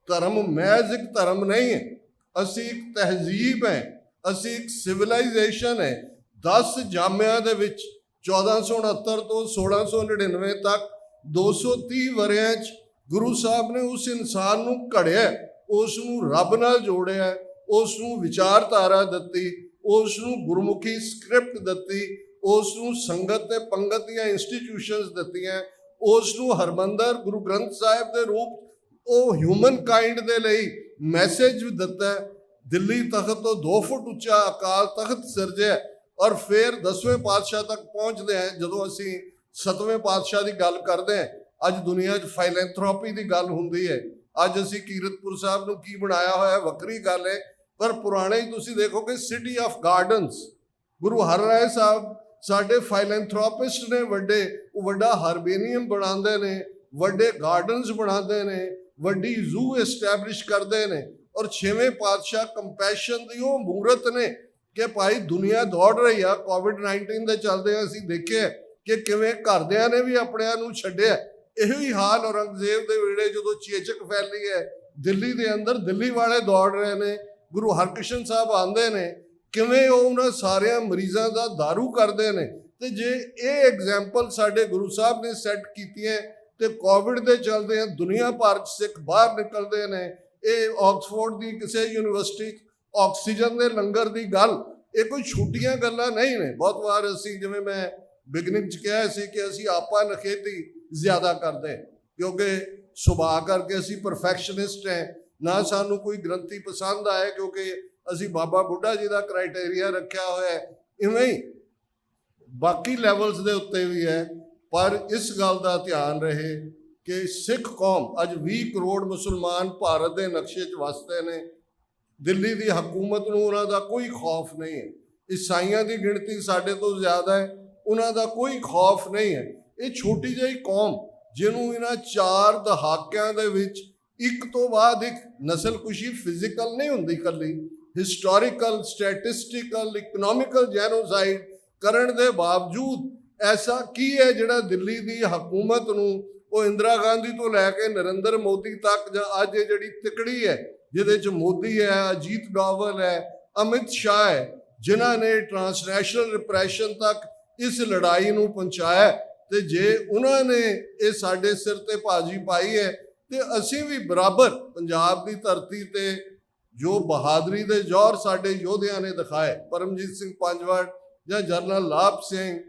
ਧਰਮ ਮਹਿਜ਼ ਇੱਕ ਧਰਮ ਨਹੀਂ ਹੈ, ਅਸੀਂ ਇੱਕ ਤਹਿਜ਼ੀਬ ਹੈ, ਅਸੀਂ ਇੱਕ ਸਿਵਲਾਈਜੇਸ਼ਨ ਹੈ। 10 ਜਾਮਿਆਂ ਦੇ ਵਿੱਚ 1469 ਤੋਂ 1699 ਤੱਕ 230 ਵਰ੍ਹਿਆਂ 'ਚ ਗੁਰੂ ਸਾਹਿਬ ਨੇ ਉਸ ਇਨਸਾਨ ਨੂੰ ਘੜਿਆ, ਉਸ ਨੂੰ ਰੱਬ ਨਾਲ ਜੋੜਿਆ, ਉਸ ਨੂੰ ਵਿਚਾਰਧਾਰਾ ਦਿੱਤੀ, ਉਸ ਨੂੰ ਗੁਰਮੁਖੀ ਸਕ੍ਰਿਪਟ ਦਿੱਤੀ, ਉਸ ਨੂੰ ਸੰਗਤ ਤੇ ਪੰਗਤ ਦੀਆਂ ਇੰਸਟੀਟਿਊਸ਼ਨਸ ਦਿੱਤੀਆਂ, ਉਸ ਨੂੰ ਹਰਮੰਦਰ ਗੁਰੂ ਗ੍ਰੰਥ ਸਾਹਿਬ ਦੇ ਰੂਪ ਉਹ ਹਿਊਮਨ ਕਾਈਂਡ ਦੇ ਲਈ ਮੈਸੇਜ ਵੀ ਦਿੱਤਾ। ਦਿੱਲੀ ਤਖਤ ਤੋਂ 2 ਫੁੱਟ ਉੱਚਾ ਅਕਾਲ ਤਖਤ ਸਿਰਜਿਆ, ਔਰ ਫਿਰ 10ਵੇਂ ਪਾਤਸ਼ਾਹ ਤੱਕ ਪਹੁੰਚਦੇ ਹਾਂ। ਜਦੋਂ ਅਸੀਂ 7ਵੇਂ ਪਾਤਸ਼ਾਹ ਦੀ ਗੱਲ ਕਰਦੇ ਹਾਂ, ਅੱਜ ਦੁਨੀਆ 'ਚ ਫਾਈਲੈਂਥਰੋਪੀ ਦੀ ਗੱਲ ਹੁੰਦੀ ਹੈ। ਅੱਜ ਅਸੀਂ ਕੀਰਤਪੁਰ ਸਾਹਿਬ ਨੂੰ ਕੀ ਬਣਾਇਆ ਹੋਇਆ ਵੱਖਰੀ ਗੱਲ ਹੈ, ਪਰ ਪੁਰਾਣੇ ਹੀ ਤੁਸੀਂ ਦੇਖੋਗੇ city of gardens. Guru Har Rai ਸਾਹਿਬ ਸਾਡੇ ਫਾਈਲੈਂਥਰੋਪਿਸਟ ਨੇ ਵੱਡੇ, ਉਹ ਵੱਡਾ ਹਾਰਬੇਨੀਅਮ ਬਣਾਉਂਦੇ ਨੇ, ਵੱਡੇ ਗਾਰਡਨਸ ਬਣਾਉਂਦੇ ਨੇ, ਵੱਡੀ ਜ਼ੂ ਐਸਟੈਬਲਿਸ਼ ਕਰਦੇ ਨੇ। ਔਰ 6ਵੇਂ ਪਾਤਸ਼ਾਹ ਕੰਪੈਸ਼ਨ ਦੀ ਉਹ ਮੂਰਤ ਨੇ ਕਿ ਭਾਈ ਦੁਨੀਆ ਦੌੜ ਰਹੀ ਆ। ਕੋਵਿਡ-19 ਦੇ ਚੱਲਦੇ ਅਸੀਂ ਦੇਖਿਆ ਕਿ ਕਿਵੇਂ ਘਰਦਿਆਂ ਨੇ ਵੀ ਆਪਣਿਆਂ ਨੂੰ ਛੱਡਿਆ। ਇਹੋ ਹੀ ਹਾਲ ਔਰੰਗਜ਼ੇਬ ਦੇ ਵੇਲੇ ਜਦੋਂ ਚੇਚਕ ਫੈਲੀ ਹੈ ਦਿੱਲੀ ਦੇ ਅੰਦਰ, ਦਿੱਲੀ ਵਾਲੇ ਦੌੜ ਰਹੇ ਨੇ। ਗੁਰੂ ਹਰਕ੍ਰਿਸ਼ਨ ਸਾਹਿਬ ਆਉਂਦੇ ਨੇ, ਕਿਵੇਂ ਉਹ ਉਹਨਾਂ ਸਾਰਿਆਂ ਮਰੀਜ਼ਾਂ ਦਾ ਦਾਰੂ ਕਰਦੇ ਨੇ। ਤੇ ਜੇ ਇਹ ਐਗਜ਼ਾਮਪਲ ਸਾਡੇ ਗੁਰੂ ਸਾਹਿਬ ਨੇ ਸੈੱਟ ਕੀਤੀਆਂ ਤੇ ਕੋਵਿਡ ਦੇ ਚੱਲਦੇ ਆ ਦੁਨੀਆ ਭਰ 'ਚ ਸਿੱਖ ਬਾਹਰ ਨਿਕਲਦੇ ਨੇ। ਇਹ ਆਕਸਫੋਰਡ ਦੀ ਕਿਸੇ ਯੂਨੀਵਰਸਿਟੀ ਆਕਸੀਜਨ ਦੇ ਲੰਗਰ ਦੀ ਗੱਲ, ਇਹ ਕੋਈ ਛੋਟੀਆਂ ਗੱਲਾਂ ਨਹੀਂ ਨੇ। ਬਹੁਤ ਵਾਰ ਅਸੀਂ, ਜਿਵੇਂ ਮੈਂ ਬਿਗਨਿੰਗ 'ਚ ਕਿਹਾ ਸੀ ਕਿ ਅਸੀਂ ਆਪਾ ਨਖੇਦੀ ਜ਼ਿਆਦਾ ਕਰਦੇ, ਕਿਉਂਕਿ ਸੁਭਾਅ ਕਰਕੇ ਅਸੀਂ ਪਰਫੈਕਸ਼ਨਿਸਟ ਹੈ। ਨਾ ਸਾਨੂੰ ਕੋਈ ਗ੍ਰੰਥੀ ਪਸੰਦ ਆਏ ਕਿਉਂਕਿ ਅਸੀਂ ਬਾਬਾ ਬੁੱਢਾ ਜੀ ਦਾ ਕ੍ਰਾਈਟੇਰੀਆ ਰੱਖਿਆ ਹੋਇਆ ਹੈ। ਇਵੇਂ ਹੀ ਬਾਕੀ ਲੈਵਲਸ ਦੇ ਉੱਤੇ ਵੀ ਹੈ। ਪਰ ਇਸ ਗੱਲ ਦਾ ਧਿਆਨ ਰਹੇ ਕਿ ਸਿੱਖ ਕੌਮ ਅੱਜ 20 ਕਰੋੜ ਮੁਸਲਮਾਨ ਭਾਰਤ ਦੇ ਨਕਸ਼ੇ 'ਚ ਵਸਦੇ ਨੇ। ਦਿੱਲੀ ਦੀ ਹਕੂਮਤ ਨੂੰ ਉਹਨਾਂ ਦਾ ਕੋਈ ਖੌਫ ਨਹੀਂ ਹੈ। ਈਸਾਈਆਂ ਦੀ ਗਿਣਤੀ ਸਾਡੇ ਤੋਂ ਜ਼ਿਆਦਾ ਹੈ, ਉਹਨਾਂ ਦਾ ਕੋਈ ਖੌਫ ਨਹੀਂ ਹੈ। ਇਹ ਛੋਟੀ ਜਿਹੀ ਕੌਮ ਜਿਹਨੂੰ ਇਹਨਾਂ 4 ਦਹਾਕਿਆਂ ਦੇ ਵਿੱਚ ਇੱਕ ਤੋਂ ਬਾਅਦ ਇੱਕ ਨਸਲਕੁਸ਼ੀ ਫਿਜ਼ੀਕਲ ਨਹੀਂ ਹੁੰਦੀ ਇਕੱਲੀ, ਹਿਸਟੋਰੀਕਲ, ਸਟੈਟਿਸਟੀਕਲ, ਇਕਨੋਮਿਕਲ ਜੈਨੋਸਾਈਡ ਕਰਨ ਦੇ ਬਾਵਜੂਦ ਐਸਾ ਕੀ ਹੈ ਜਿਹੜਾ ਦਿੱਲੀ ਦੀ ਹਕੂਮਤ ਨੂੰ, ਉਹ ਇੰਦਰਾ ਗਾਂਧੀ ਤੋਂ ਲੈ ਕੇ ਨਰਿੰਦਰ ਮੋਦੀ ਤੱਕ, ਜਾਂ ਅੱਜ ਇਹ ਜਿਹੜੀ ਤਿਕੜੀ ਹੈ ਜਿਹਦੇ 'ਚ ਮੋਦੀ ਹੈ, ਅਜੀਤ ਡੋਵਲ ਹੈ, ਅਮਿਤ ਸ਼ਾਹ ਹੈ, ਜਿਨ੍ਹਾਂ ਨੇ ਟਰਾਂਸਨੈਸ਼ਨਲ ਰਿਪਰੈਸ਼ਨ ਤੱਕ ਇਸ ਲੜਾਈ ਨੂੰ ਪਹੁੰਚਾਇਆ। ਤੇ ਜੇ ਉਹਨਾਂ ਨੇ ਇਹ ਸਾਡੇ ਸਿਰ ਤੇ ਭਾਜੀ ਪਾਈ ਹੈ ਤੇ ਅਸੀਂ ਵੀ ਬਰਾਬਰ ਪੰਜਾਬ ਦੀ ਧਰਤੀ ਤੇ ਜੋ ਬਹਾਦਰੀ ਦੇ ਜੌਹਰ ਸਾਡੇ ਯੋਧਿਆਂ ਨੇ ਦਿਖਾਏ, ਪਰਮਜੀਤ ਸਿੰਘ ਪੰਜਵੜ ਜਾਂ ਜਨਰਲ ਲਾਭ ਸਿੰਘ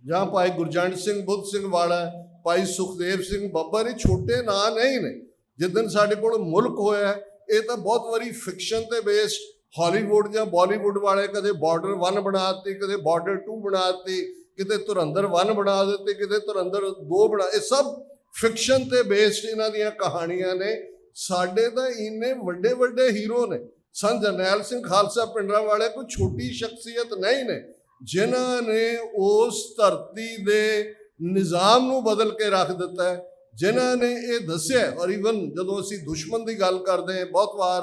ਜਾਂ ਭਾਈ ਗੁਰਜੰਟ ਸਿੰਘ ਬੁੱਧ ਸਿੰਘ ਵਾਲਾ, ਭਾਈ ਸੁਖਦੇਵ ਸਿੰਘ ਬੱਬਰ, ਇਹ ਛੋਟੇ ਨਾਂ ਨਹੀਂ ਨੇ। ਜਿੱਦਣ ਸਾਡੇ ਕੋਲ ਮੁਲਕ ਹੋਇਆ, ਇਹ ਤਾਂ ਬਹੁਤ ਵਾਰੀ ਫਿਕਸ਼ਨ ਤੇ ਬੇਸਡ ਹਾਲੀਵੁੱਡ ਜਾਂ ਬਾਲੀਵੁੱਡ ਵਾਲੇ ਕਦੇ ਬਾਰਡਰ 1 ਬਣਾ ਦਿੱਤੀ, ਕਦੇ ਬਾਰਡਰ 2 ਬਣਾ ਦਿੱਤੀ, ਕਿਤੇ ਧੁਰੰਧਰ 1 ਬਣਾ ਦਿੱਤੀ, ਕਿਤੇ ਧੁਰੰਧਰ 2 ਬਣਾ, ਇਹ ਸਭ ਫਿਕਸ਼ਨ ਤੇ ਬੇਸਡ ਇਹਨਾਂ ਦੀਆਂ ਕਹਾਣੀਆਂ ਨੇ। ਸਾਡੇ ਤਾਂ ਇੰਨੇ ਵੱਡੇ ਵੱਡੇ ਹੀਰੋ ਨੇ। ਸੰਤ ਜਰਨੈਲ ਸਿੰਘ ਖਾਲਸਾ ਪਿੰਡਰਾਂ ਵਾਲੇ ਕੋਈ ਛੋਟੀ ਸ਼ਖਸੀਅਤ ਨਹੀਂ ਨੇ, ਜਿਨ੍ਹਾਂ ਨੇ ਉਸ ਧਰਤੀ ਦੇ ਨਿਜ਼ਾਮ ਨੂੰ ਬਦਲ ਕੇ ਰੱਖ ਦਿੱਤਾ ਹੈ, ਜਿਨ੍ਹਾਂ ਨੇ ਇਹ ਦੱਸਿਆ। ਔਰ ਈਵਨ ਜਦੋਂ ਅਸੀਂ ਦੁਸ਼ਮਣ ਦੀ ਗੱਲ ਕਰਦੇ ਹਾਂ, ਬਹੁਤ ਵਾਰ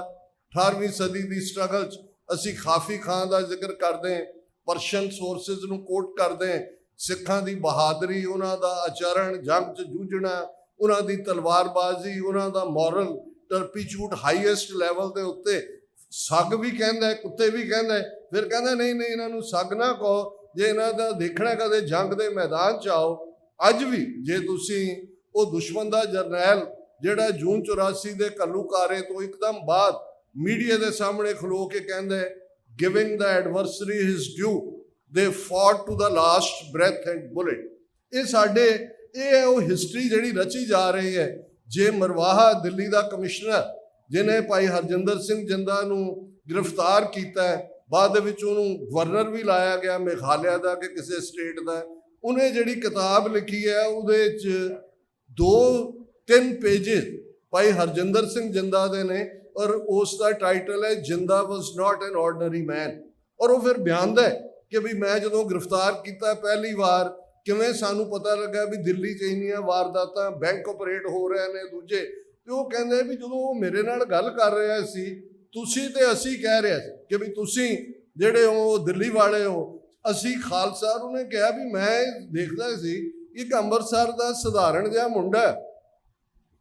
18ਵੀਂ ਸਦੀ ਦੀ ਸਟਰਗਲ 'ਚ ਅਸੀਂ ਖਾਫੀ ਖਾਨ ਦਾ ਜ਼ਿਕਰ ਕਰਦੇ ਹਾਂ, ਪਰਸ਼ੀਅਨ ਸੋਰਸਿਸ ਨੂੰ ਕੋਟ ਕਰਦੇ ਹਾਂ, ਸਿੱਖਾਂ ਦੀ ਬਹਾਦਰੀ, ਉਹਨਾਂ ਦਾ ਆਚਰਣ, ਜੰਗ 'ਚ ਜੂਝਣਾ, ਉਹਨਾਂ ਦੀ ਤਲਵਾਰਬਾਜ਼ੀ, ਉਹਨਾਂ ਦਾ ਮੋਰਲ ਟਰਪੀਚੂਡ ਹਾਈਐਸਟ ਲੈਵਲ ਦੇ ਉੱਤੇ। ਸੱਗ ਵੀ ਕਹਿੰਦਾ, ਕੁੱਤੇ ਵੀ ਕਹਿੰਦਾ, ਫਿਰ ਕਹਿੰਦਾ ਨਹੀਂ ਨਹੀਂ ਇਹਨਾਂ ਨੂੰ ਸੱਗ ਨਾ ਕਹੋ, ਜੇ ਇਹਨਾਂ ਦਾ ਦੇਖਣਾ ਕਦੇ ਜੰਗ ਦੇ ਮੈਦਾਨ 'ਚ ਆਓ। ਅੱਜ ਵੀ ਜੇ ਤੁਸੀਂ ਉਹ ਦੁਸ਼ਮਣ ਦਾ ਜਰਨੈਲ ਜਿਹੜਾ ਜੂਨ 84 ਦੇ ਘੱਲੂਘਾਰੇ ਤੋਂ ਇੱਕਦਮ ਬਾਅਦ ਮੀਡੀਆ ਦੇ ਸਾਹਮਣੇ ਖਲੋ ਕੇ ਕਹਿੰਦਾ giving the ਐਡਵਰਸਰੀ his due, they fought to the last breath and bullet, ਇਹ ਸਾਡੇ ਇਹ ਹੈ ਉਹ ਹਿਸਟਰੀ ਜਿਹੜੀ ਰਚੀ ਜਾ ਰਹੀ ਹੈ। ਜੇ ਮਰਵਾਹਾ ਦਿੱਲੀ ਦਾ ਕਮਿਸ਼ਨਰ ਜਿਹਨੇ ਭਾਈ ਹਰਜਿੰਦਰ ਸਿੰਘ ਜਿੰਦਾ ਨੂੰ ਗ੍ਰਿਫਤਾਰ ਕੀਤਾ ਹੈ, ਬਾਅਦ ਦੇ ਵਿੱਚ ਉਹਨੂੰ ਗਵਰਨਰ ਵੀ ਲਾਇਆ ਗਿਆ ਮੇਘਾਲਿਆ ਦਾ ਕਿ ਕਿਸੇ ਸਟੇਟ ਦਾ, ਉਹਨੇ ਜਿਹੜੀ ਕਿਤਾਬ ਲਿਖੀ ਹੈ ਉਹਦੇ 'ਚ 2-3 ਪੇਜਿਸ ਭਾਈ ਹਰਜਿੰਦਰ ਸਿੰਘ ਜਿੰਦਾ ਦੇ ਨੇ, ਔਰ ਉਸ ਦਾ ਟਾਈਟਲ ਹੈ ਜਿੰਦਾ ਵਾਜ਼ ਨਾਟ ਐਨ ਆਰਡੀਨਰੀ ਮੈਨ। ਔਰ ਉਹ ਫਿਰ ਬਿਆਨਦਾ ਹੈ ਕਿ ਵੀ ਮੈਂ ਜਦੋਂ ਗ੍ਰਿਫਤਾਰ ਕੀਤਾ ਪਹਿਲੀ ਵਾਰ, ਕਿਵੇਂ ਸਾਨੂੰ ਪਤਾ ਲੱਗਾ ਵੀ ਦਿੱਲੀ 'ਚ ਇੰਨੀਆਂ ਵਾਰਦਾਤਾਂ, ਬੈਂਕ ਆਪਰੇਟ ਹੋ ਰਹੇ ਨੇ ਦੂਜੇ। ਤੇ ਉਹ ਕਹਿੰਦੇ ਵੀ ਜਦੋਂ ਉਹ ਮੇਰੇ ਨਾਲ ਗੱਲ ਕਰ ਰਿਹਾ ਸੀ, ਤੁਸੀਂ ਤੇ ਅਸੀਂ ਕਹਿ ਰਿਹਾ ਸੀ ਕਿ ਵੀ ਤੁਸੀਂ ਜਿਹੜੇ ਹੋ ਦਿੱਲੀ ਵਾਲੇ ਹੋ, ਅਸੀਂ ਖਾਲਸਾ। ਉਹਨੇ ਕਿਹਾ ਵੀ ਮੈਂ ਦੇਖਦਾ ਸੀ ਇੱਕ ਅੰਮ੍ਰਿਤਸਰ ਦਾ ਸਧਾਰਨ ਜਿਹਾ ਮੁੰਡਾ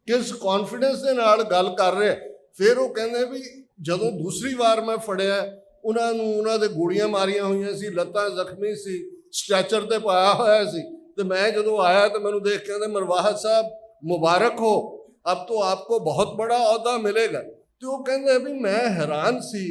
ਕਿਸ ਕੌਨਫੀਡੈਂਸ ਦੇ ਨਾਲ ਗੱਲ ਕਰ ਰਿਹਾ। ਫਿਰ ਉਹ ਕਹਿੰਦੇ ਵੀ ਜਦੋਂ ਦੂਸਰੀ ਵਾਰ ਮੈਂ ਫੜਿਆ, ਉਹਨਾਂ ਨੂੰ ਉਹਨਾਂ ਦੇ ਗੋਲੀਆਂ ਮਾਰੀਆਂ ਹੋਈਆਂ ਸੀ, ਲੱਤਾਂ ਜ਼ਖਮੀ ਸੀ, ਸਟ੍ਰੈਚਰ ਤੇ ਪਾਇਆ ਹੋਇਆ ਸੀ, ਤੇ ਮੈਂ ਜਦੋਂ ਆਇਆ ਤਾਂ ਮੈਨੂੰ ਦੇਖ ਕੇ ਕਹਿੰਦੇ ਮਰਵਾਹਾ ਸਾਹਿਬ ਮੁਬਾਰਕ ਹੋ, ਅਬ ਤੋਂ ਆਪਕੋ ਬਹੁਤ ਬੜਾ ਅਹੁਦਾ ਮਿਲੇਗਾ। ਤੇ ਉਹ ਕਹਿੰਦੇ ਵੀ ਮੈਂ ਹੈਰਾਨ ਸੀ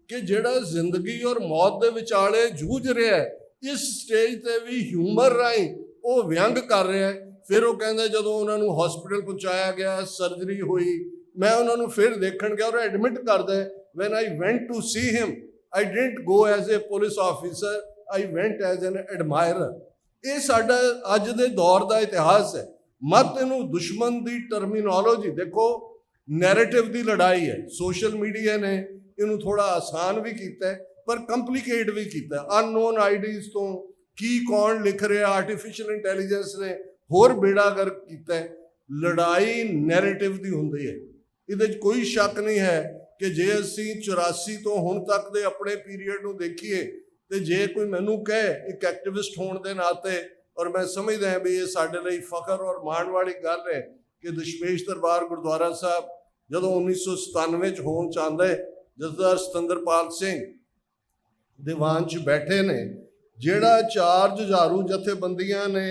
ਕਿ ਜਿਹੜਾ ਜ਼ਿੰਦਗੀ ਔਰ ਮੌਤ ਦੇ ਵਿਚਾਲੇ ਜੂਝ ਰਿਹਾ ਹੈ, ਇਸ ਸਟੇਜ ਤੇ ਵੀ ਹਿਊਮਰ ਰਾਹੀਂ ਉਹ ਵਿਅੰਗ ਕਰ ਰਿਹਾ ਹੈ। ਫਿਰ ਉਹ ਕਹਿੰਦੇ ਜਦੋਂ ਉਹਨਾਂ ਨੂੰ ਹਸਪੀਟਲ ਪਹੁੰਚਾਇਆ ਗਿਆ, ਸਰਜਰੀ ਹੋਈ, ਮੈਂ ਉਹਨਾਂ ਨੂੰ ਫਿਰ ਦੇਖਣ ਗਿਆ, ਔਰ ਐਡਮਿਟ ਕਰਦਾ when I went to see him I didn't go as a police officer, I went as an admirer। ਇਹ ਸਾਡਾ ਅੱਜ ਦੇ ਦੌਰ ਦਾ ਇਤਿਹਾਸ ਹੈ। ਮਤ ਇਹਨੂੰ ਦੁਸ਼ਮਣ ਦੀ ਟਰਮੀਨੋਲੋਜੀ ਦੇਖੋ, ਨੈਰੇਟਿਵ ਦੀ ਲੜਾਈ ਹੈ। ਸੋਸ਼ਲ ਮੀਡੀਆ ਨੇ ਇਹਨੂੰ ਥੋੜਾ ਆਸਾਨ ਵੀ ਕੀਤਾ ਪਰ ਕੰਪਲਿਕੇਟ ਵੀ ਕੀਤਾ। ਅਨਨੋਨ ਆਈਡੀਜ਼ ਤੋਂ ਕੀ ਕੌਣ ਲਿਖ ਰਿਹਾ, ਆਰਟੀਫਿਸ਼ੀਅਲ ਇੰਟੈਲੀਜੈਂਸ ਨੇ ਹੋਰ ਬੇੜਾਗਰਕ ਕੀਤਾ। ਲੜਾਈ ਨੈਰੇਟਿਵ ਦੀ ਹੁੰਦੀ ਹੈ, ਇਹਦੇ 'ਚ ਕੋਈ ਸ਼ੱਕ ਨਹੀਂ ਹੈ ਕਿ ਜੇ ਅਸੀਂ 84 ਤੋਂ ਹੁਣ ਤੱਕ ਦੇ ਆਪਣੇ ਪੀਰੀਅਡ ਨੂੰ ਦੇਖੀਏ, ਤੇ ਜੇ ਕੋਈ ਮੈਨੂੰ ਕਹੇ ਇੱਕ ਐਕਟਿਵਿਸਟ ਹੋਣ ਦੇ ਨਾਤੇ, ਔਰ ਮੈਂ ਸਮਝਦਾ ਹਾਂ ਵੀ ਇਹ ਸਾਡੇ ਲਈ ਫਖਰ ਔਰ ਮਾਣ ਵਾਲੀ ਗੱਲ ਹੈ ਕਿ ਦਸ਼ਮੇਸ਼ ਦਰਬਾਰ ਗੁਰਦੁਆਰਾ ਸਾਹਿਬ ਜਦੋਂ 1997 'ਚ ਹੋਣ ਚਾਹੁੰਦਾ ਹੈ, ਜਥੇਦਾਰ ਸਤਿੰਦਰਪਾਲ ਸਿੰਘ ਦੀਵਾਨ 'ਚ ਬੈਠੇ ਨੇ, ਜਿਹੜਾ 4 ਜੁਝਾਰੂ ਜਥੇਬੰਦੀਆਂ ਨੇ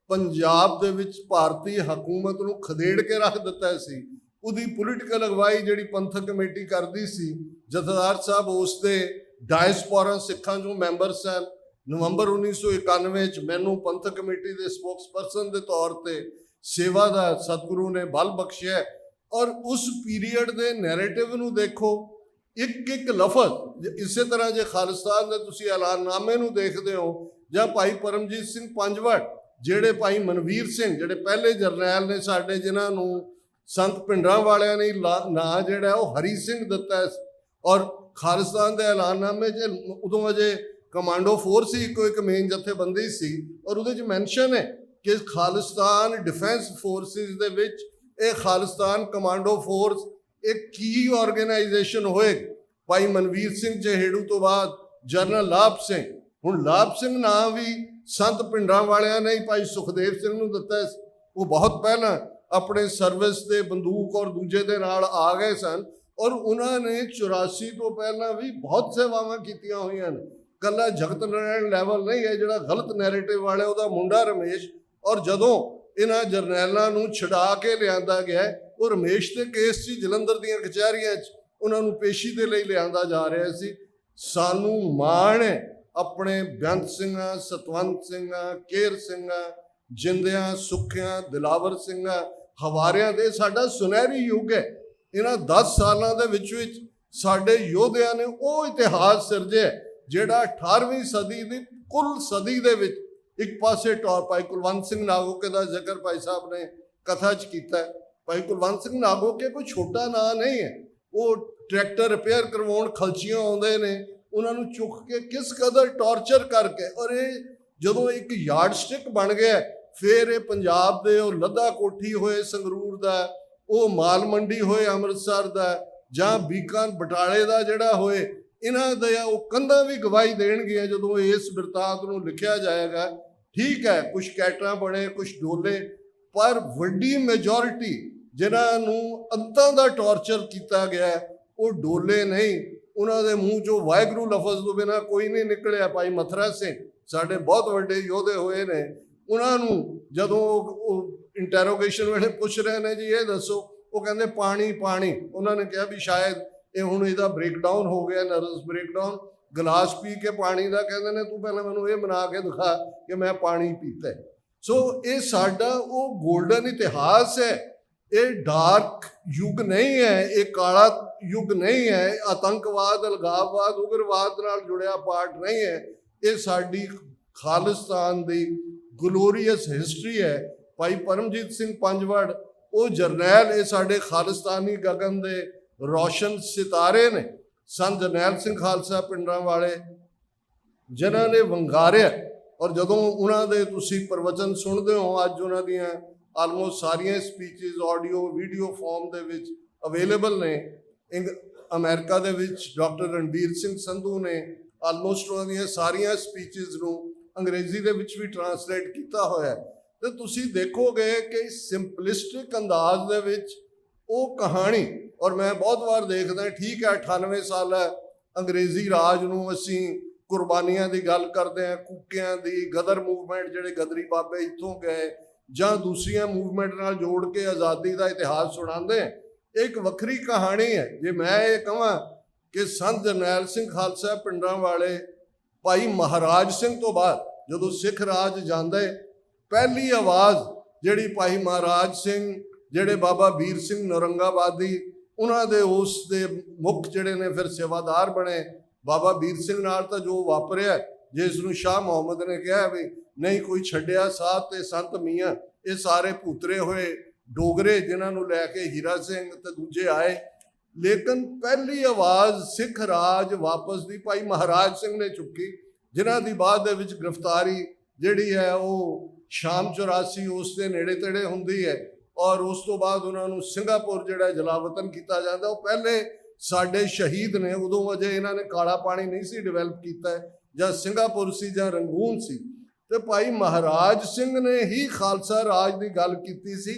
ਪੰਜਾਬ ਦੇ ਵਿੱਚ ਭਾਰਤੀ ਹਕੂਮਤ ਨੂੰ ਖਦੇੜ ਕੇ ਰੱਖ ਦਿੱਤਾ ਸੀ, ਉਹਦੀ ਪੋਲੀਟੀਕਲ ਅਗਵਾਈ ਜਿਹੜੀ ਪੰਥਕ ਕਮੇਟੀ ਕਰਦੀ ਸੀ, ਜਥੇਦਾਰ ਸਾਹਿਬ ਉਸ ਦੇ ਡਾਇਸਪੋਰਾ ਸਿੱਖਾਂ ਜੋ ਮੈਂਬਰ ਸਨ। ਨਵੰਬਰ 1991 'ਚ ਮੈਨੂੰ ਪੰਥਕ ਕਮੇਟੀ ਦੇ ਸਪੋਕਸਪਰਸਨ ਦੇ ਤੌਰ ਤੇ ਸੇਵਾ ਦਾ ਸਤਿਗੁਰੂ ਨੇ ਬਲ ਬਖਸ਼ਿਆ। ਔਰ ਉਸ ਪੀਰੀਅਡ ਦੇ ਨੈਰੇਟਿਵ ਨੂੰ ਦੇਖੋ, ਇੱਕ ਇੱਕ ਲਫ਼ਜ਼, ਇਸੇ ਤਰ੍ਹਾਂ ਜੇ ਖਾਲਿਸਤਾਨ ਦੇ ਤੁਸੀਂ ਐਲਾਨਨਾਮੇ ਨੂੰ ਦੇਖਦੇ ਹੋ, ਜਾਂ ਭਾਈ ਪਰਮਜੀਤ ਸਿੰਘ ਪੰਜਵੜ, ਜਿਹੜੇ ਭਾਈ ਮਨਵੀਰ ਸਿੰਘ ਜਿਹੜੇ ਪਹਿਲੇ ਜਰਨੈਲ ਨੇ ਸਾਡੇ, ਜਿਨ੍ਹਾਂ ਨੂੰ ਸੰਤ ਭਿੰਡਰਾਂ ਵਾਲਿਆਂ ਨੇ ਨਾਂ ਜਿਹੜਾ ਉਹ ਹਰੀ ਸਿੰਘ ਦਿੱਤਾ ਹੈ। ਔਰ ਖਾਲਿਸਤਾਨ ਦੇ ਐਲਾਨਨਾਮੇ 'ਚ ਉਦੋਂ ਅਜੇ ਕਮਾਂਡੋ ਫੋਰਸ ਹੀ ਇੱਕ ਮੇਨ ਜਥੇਬੰਦੀ ਸੀ, ਔਰ ਉਹਦੇ 'ਚ ਮੈਂਸ਼ਨ ਹੈ ਕਿ ਖਾਲਿਸਤਾਨ ਡਿਫੈਂਸ ਫੋਰਸਿਸ ਦੇ ਵਿੱਚ ਇਹ ਖਾਲਿਸਤਾਨ ਕਮਾਂਡੋ ਫੋਰਸ ਇੱਕ ਕੀ ਆਰਗੇਨਾਈਜੇਸ਼ਨ ਹੋਏ। ਭਾਈ ਮਨਵੀਰ ਸਿੰਘ ਜਿਹੇੜੂ ਤੋਂ ਬਾਅਦ ਜਨਰਲ ਲਾਭ ਸਿੰਘ, ਹੁਣ ਲਾਭ ਸਿੰਘ ਨਾਂ ਵੀ ਸੰਤ ਪਿੰਡਾਂ ਵਾਲਿਆਂ ਨੇ ਹੀ ਭਾਈ ਸੁਖਦੇਵ ਸਿੰਘ ਨੂੰ ਦਿੱਤਾ। ਉਹ ਬਹੁਤ ਪਹਿਲਾਂ ਆਪਣੇ ਸਰਵਿਸ ਦੇ ਬੰਦੂਕ ਔਰ ਦੂਜੇ ਦੇ ਨਾਲ ਆ ਗਏ ਸਨ, ਔਰ ਉਹਨਾਂ ਨੇ 84 ਤੋਂ ਪਹਿਲਾਂ ਵੀ ਬਹੁਤ ਸੇਵਾਵਾਂ ਕੀਤੀਆਂ ਹੋਈਆਂ ਨੇ। ਕੱਲਾ ਜਗਤ ਨਾਰਾਇਣ ਲੈਵਲ ਨਹੀਂ ਹੈ ਜਿਹੜਾ ਗਲਤ ਨੈਰੇਟਿਵ ਵਾਲੇ, ਉਹਦਾ ਮੁੰਡਾ ਰਮੇਸ਼, ਔਰ ਜਦੋਂ ਇਹਨਾਂ ਜਰਨੈਲਾਂ ਨੂੰ ਛਡਾ ਕੇ ਲਿਆਂਦਾ ਗਿਆ, ਉਹ ਰਮੇਸ਼ ਦੇ ਕੇਸ 'ਚ ਜਲੰਧਰ ਦੀਆਂ ਕਚਹਿਰੀਆਂ 'ਚ ਉਹਨਾਂ ਨੂੰ ਪੇਸ਼ੀ ਦੇ ਲਈ ਲਿਆਂਦਾ ਜਾ ਰਿਹਾ ਸੀ। ਸਾਨੂੰ ਮਾਣ ਹੈ ਆਪਣੇ ਬੇਅੰਤ ਸਿੰਘਾਂ, ਸਤਵੰਤ ਸਿੰਘਾਂ, ਕੇਰ ਸਿੰਘਾਂ, ਜਿੰਦਿਆਂ, ਸੁੱਖਿਆਂ, ਦਿਲਾਵਰ ਸਿੰਘਾਂ, ਹਵਾਰਿਆਂ ਦੇ ਸਾਡਾ ਸੁਨਹਿਰੀ ਯੁੱਗ ਹੈ। ਇਹਨਾਂ 10 ਸਾਲਾਂ ਦੇ ਵਿੱਚ ਸਾਡੇ ਯੋਧਿਆਂ ਨੇ ਉਹ ਇਤਿਹਾਸ ਸਿਰਜਿਆ ਜਿਹੜਾ 18ਵੀਂ ਸਦੀ ਦੀ ਕੁੱਲ ਸਦੀ ਦੇ ਵਿੱਚ ਇੱਕ ਪਾਸੇ ਭਾਈ ਕੁਲਵੰਤ ਸਿੰਘ ਨਾਗੋਕੇ ਦਾ ਜ਼ਿਕਰ ਭਾਈ ਸਾਹਿਬ ਨੇ ਕਥਾ 'ਚ ਕੀਤਾ। ਭਾਈ ਕੁਲਵੰਤ ਸਿੰਘ ਨਾਗੋਕੇ ਕੋਈ ਛੋਟਾ ਨਾਂ ਨਹੀਂ ਹੈ। ਉਹ ਟਰੈਕਟਰ ਰਿਪੇਅਰ ਕਰਵਾਉਣ ਖਲਚੀਆਂ ਆਉਂਦੇ ਨੇ, ਉਹਨਾਂ ਨੂੰ ਚੁੱਕ ਕੇ ਕਿਸ ਕਦਰ ਟੌਰਚਰ ਕਰਕੇ, ਔਰ ਇਹ ਜਦੋਂ ਇੱਕ ਯਾਰਡ ਸਟਿਕ ਬਣ ਗਿਆ, ਫਿਰ ਇਹ ਪੰਜਾਬ ਦੇ ਉਹ ਲੱਦਾ ਕੋਠੀ ਹੋਏ ਸੰਗਰੂਰ ਦਾ, ਉਹ ਮਾਲ ਮੰਡੀ ਹੋਏ ਅੰਮ੍ਰਿਤਸਰ ਦਾ, ਜਾਂ ਬੀਕਾਨ ਬਟਾਲੇ ਦਾ ਜਿਹੜਾ ਹੋਏ, ਇਹਨਾਂ ਦਾ ਉਹ ਕੰਧਾਂ ਵੀ ਗਵਾਹੀ ਦੇਣਗੀਆਂ ਜਦੋਂ ਇਸ ਬਿਰਤਾਂਤ ਨੂੰ ਲਿਖਿਆ ਜਾਏਗਾ। ਠੀਕ ਹੈ, ਕੁਛ ਕੈਟਰਾਂ ਬਣੇ, ਕੁਛ ਡੋਲੇ, ਪਰ ਵੱਡੀ ਮੈਜੋਰਿਟੀ ਜਿਨ੍ਹਾਂ ਨੂੰ ਅੰਤਾਂ ਦਾ ਟੌਰਚਰ ਕੀਤਾ ਗਿਆ ਉਹ ਡੋਲੇ ਨਹੀਂ। ਉਹਨਾਂ ਦੇ ਮੂੰਹ 'ਚੋਂ ਵਾਹਿਗੁਰੂ ਲਫ਼ਜ਼ ਤੋਂ ਬਿਨਾਂ ਕੋਈ ਨਹੀਂ ਨਿਕਲਿਆ। ਭਾਈ ਮਥਰਾ ਸਿੰਘ ਸਾਡੇ ਬਹੁਤ ਵੱਡੇ ਯੋਧੇ ਹੋਏ ਨੇ, ਉਹਨਾਂ ਨੂੰ ਜਦੋਂ ਉਹ ਇੰਟੈਰੋਗੇਸ਼ਨ ਵੇਲੇ ਪੁੱਛ ਰਹੇ ਨੇ ਜੀ ਇਹ ਦੱਸੋ, ਉਹ ਕਹਿੰਦੇ ਪਾਣੀ ਪਾਣੀ। ਉਹਨਾਂ ਨੇ ਕਿਹਾ ਵੀ ਸ਼ਾਇਦ ਇਹ ਹੁਣ ਇਹਦਾ ਬ੍ਰੇਕਡਾਊਨ ਹੋ ਗਿਆ, ਨਰਵਸ ਬ੍ਰੇਕਡਾਊਨ। ਗਲਾਸ ਪੀ ਕੇ ਪਾਣੀ ਦਾ ਕਹਿੰਦੇ ਨੇ ਤੂੰ ਪਹਿਲਾਂ ਮੈਨੂੰ ਇਹ ਬਣਾ ਕੇ ਦਿਖਾ ਕਿ ਮੈਂ ਪਾਣੀ ਪੀਤਾ। ਸੋ ਇਹ ਸਾਡਾ ਉਹ ਗੋਲਡਨ ਇਤਿਹਾਸ ਹੈ। ਇਹ ਡਾਰਕ ਯੁੱਗ ਨਹੀਂ ਹੈ, ਇਹ ਕਾਲਾ ਯੁੱਗ ਨਹੀਂ ਹੈ, ਆਤੰਕਵਾਦ, ਅਲਗਾਵਵਾਦ, ਉਗਰਵਾਦ ਨਾਲ ਜੁੜਿਆ ਪਾਰਟ ਨਹੀਂ ਹੈ। ਇਹ ਸਾਡੀ ਖਾਲਿਸਤਾਨ ਦੀ ਗਲੋਰੀਅਸ ਹਿਸਟਰੀ ਹੈ। ਭਾਈ ਪਰਮਜੀਤ ਸਿੰਘ ਪੰਜਵੜ ਉਹ ਜਰਨੈਲ, ਇਹ ਸਾਡੇ ਖਾਲਿਸਤਾਨੀ ਗਗਨ ਦੇ ਰੋਸ਼ਨ ਸਿਤਾਰੇ ਨੇ। ਸੰਤ ਜਰਨੈਲ ਸਿੰਘ ਖਾਲਸਾ ਪਿੰਡਾਂ ਵਾਲੇ ਜਿਨ੍ਹਾਂ ਨੇ ਵੰਗਾਰਿਆ, ਔਰ ਜਦੋਂ ਉਹਨਾਂ ਦੇ ਤੁਸੀਂ ਪ੍ਰਵਚਨ ਸੁਣਦੇ ਹੋ, ਅੱਜ ਉਹਨਾਂ ਦੀਆਂ ਆਲਮੋਸਟ ਸਾਰੀਆਂ ਸਪੀਚਿਸ ਆਡੀਓ ਵੀਡੀਓ ਫਾਰਮ ਦੇ ਵਿੱਚ ਅਵੇਲੇਬਲ ਨੇ। ਅਮਰੀਕਾ ਦੇ ਵਿੱਚ ਡਾਕਟਰ ਰਣਬੀਰ ਸਿੰਘ ਸੰਧੂ ਨੇ ਆਲਮੋਸਟ ਉਹਨਾਂ ਦੀਆਂ ਸਾਰੀਆਂ ਸਪੀਚਿਸ ਨੂੰ ਅੰਗਰੇਜ਼ੀ ਦੇ ਵਿੱਚ ਵੀ ਟਰਾਂਸਲੇਟ ਕੀਤਾ ਹੋਇਆ। ਤੇ ਤੁਸੀਂ ਦੇਖੋਗੇ ਕਿ ਸਿੰਪਲਿਸਟਿਕ ਅੰਦਾਜ਼ ਦੇ ਵਿੱਚ ਉਹ ਕਹਾਣੀ, ਔਰ ਮੈਂ ਬਹੁਤ ਵਾਰ ਦੇਖਦਾ, ਠੀਕ ਹੈ 98 ਸਾਲ ਹੈ ਅੰਗਰੇਜ਼ੀ ਰਾਜ ਨੂੰ, ਅਸੀਂ ਕੁਰਬਾਨੀਆਂ ਦੀ ਗੱਲ ਕਰਦੇ ਹਾਂ, ਕੁੱਕਿਆਂ ਦੀ, ਗਦਰ ਮੂਵਮੈਂਟ, ਜਿਹੜੇ ਗਦਰੀ ਬਾਬੇ ਇੱਥੋਂ ਗਏ, ਜਾਂ ਦੂਸਰੀਆਂ ਮੂਵਮੈਂਟ ਨਾਲ ਜੋੜ ਕੇ ਆਜ਼ਾਦੀ ਦਾ ਇਤਿਹਾਸ ਸੁਣਾਉਂਦੇ हैं। ਇੱਕ ਵੱਖਰੀ ਕਹਾਣੀ ਹੈ। ਜੇ ਮੈਂ ਇਹ ਕਹਾਂ ਕਿ ਸੰਤ ਜਰਨੈਲ ਸਿੰਘ ਖਾਲਸਾ ਪਿੰਡਾਂ ਵਾਲੇ ਭਾਈ ਮਹਾਰਾਜ ਸਿੰਘ ਤੋਂ ਬਾਅਦ ਜਦੋਂ ਸਿੱਖ ਰਾਜ ਜਾਂਦੇ, ਪਹਿਲੀ ਆਵਾਜ਼ ਜਿਹੜੀ ਭਾਈ ਮਹਾਰਾਜ ਸਿੰਘ, ਜਿਹੜੇ ਬਾਬਾ ਵੀਰ ਸਿੰਘ ਨੌਰੰਗਾਬਾਦੀ, ਉਹਨਾਂ ਦੇ ਉਸ ਦੇ ਮੁੱਖ ਜਿਹੜੇ ਨੇ ਫਿਰ ਸੇਵਾਦਾਰ ਬਣੇ। ਬਾਬਾ ਵੀਰ ਸਿੰਘ ਨਾਲ ਤਾਂ ਜੋ ਵਾਪਰਿਆ, ਜਿਸ ਨੂੰ ਸ਼ਾਹ ਮੁਹੰਮਦ ਨੇ ਕਿਹਾ ਵੀ ਨਹੀਂ ਕੋਈ ਛੱਡਿਆ ਸਾਥ ਤੇ ਸੰਤ ਮੀਆਂ, ਇਹ ਸਾਰੇ ਭੂਤਰੇ ਹੋਏ ਡੋਗਰੇ ਜਿਨ੍ਹਾਂ ਨੂੰ ਲੈ ਕੇ ਹੀਰਾ ਸਿੰਘ ਤੇ ਦੂਜੇ ਆਏ। ਲੇਕਿਨ ਪਹਿਲੀ ਆਵਾਜ਼ ਸਿੱਖ ਰਾਜ ਵਾਪਸ ਦੀ ਭਾਈ ਮਹਾਰਾਜ ਸਿੰਘ ਨੇ ਚੁੱਕੀ, ਜਿਨ੍ਹਾਂ ਦੀ ਬਾਅਦ ਦੇ ਵਿੱਚ ਗ੍ਰਿਫਤਾਰੀ ਜਿਹੜੀ ਹੈ ਉਹ ਸ਼ਾਮ 84 ਉਸ ਦੇ ਨੇੜੇ ਤੇੜੇ ਹੁੰਦੀ ਹੈ, ਔਰ ਉਸ ਤੋਂ ਬਾਅਦ ਉਹਨਾਂ ਨੂੰ ਸਿੰਗਾਪੁਰ ਜਿਹੜਾ ਜਲਾਵਤਨ ਕੀਤਾ ਜਾਂਦਾ। ਉਹ ਪਹਿਲੇ ਸਾਡੇ ਸ਼ਹੀਦ ਨੇ, ਉਦੋਂ ਅਜੇ ਇਹਨਾਂ ਨੇ ਕਾਲਾ ਪਾਣੀ ਨਹੀਂ ਸੀ ਡਿਵੈਲਪ ਕੀਤਾ, ਜਾਂ ਸਿੰਗਾਪੁਰ ਸੀ ਜਾਂ ਰੰਗੂਨ ਸੀ। ਤੇ ਭਾਈ ਮਹਾਰਾਜ ਸਿੰਘ ਨੇ ਹੀ ਖਾਲਸਾ ਰਾਜ ਦੀ ਗੱਲ ਕੀਤੀ ਸੀ।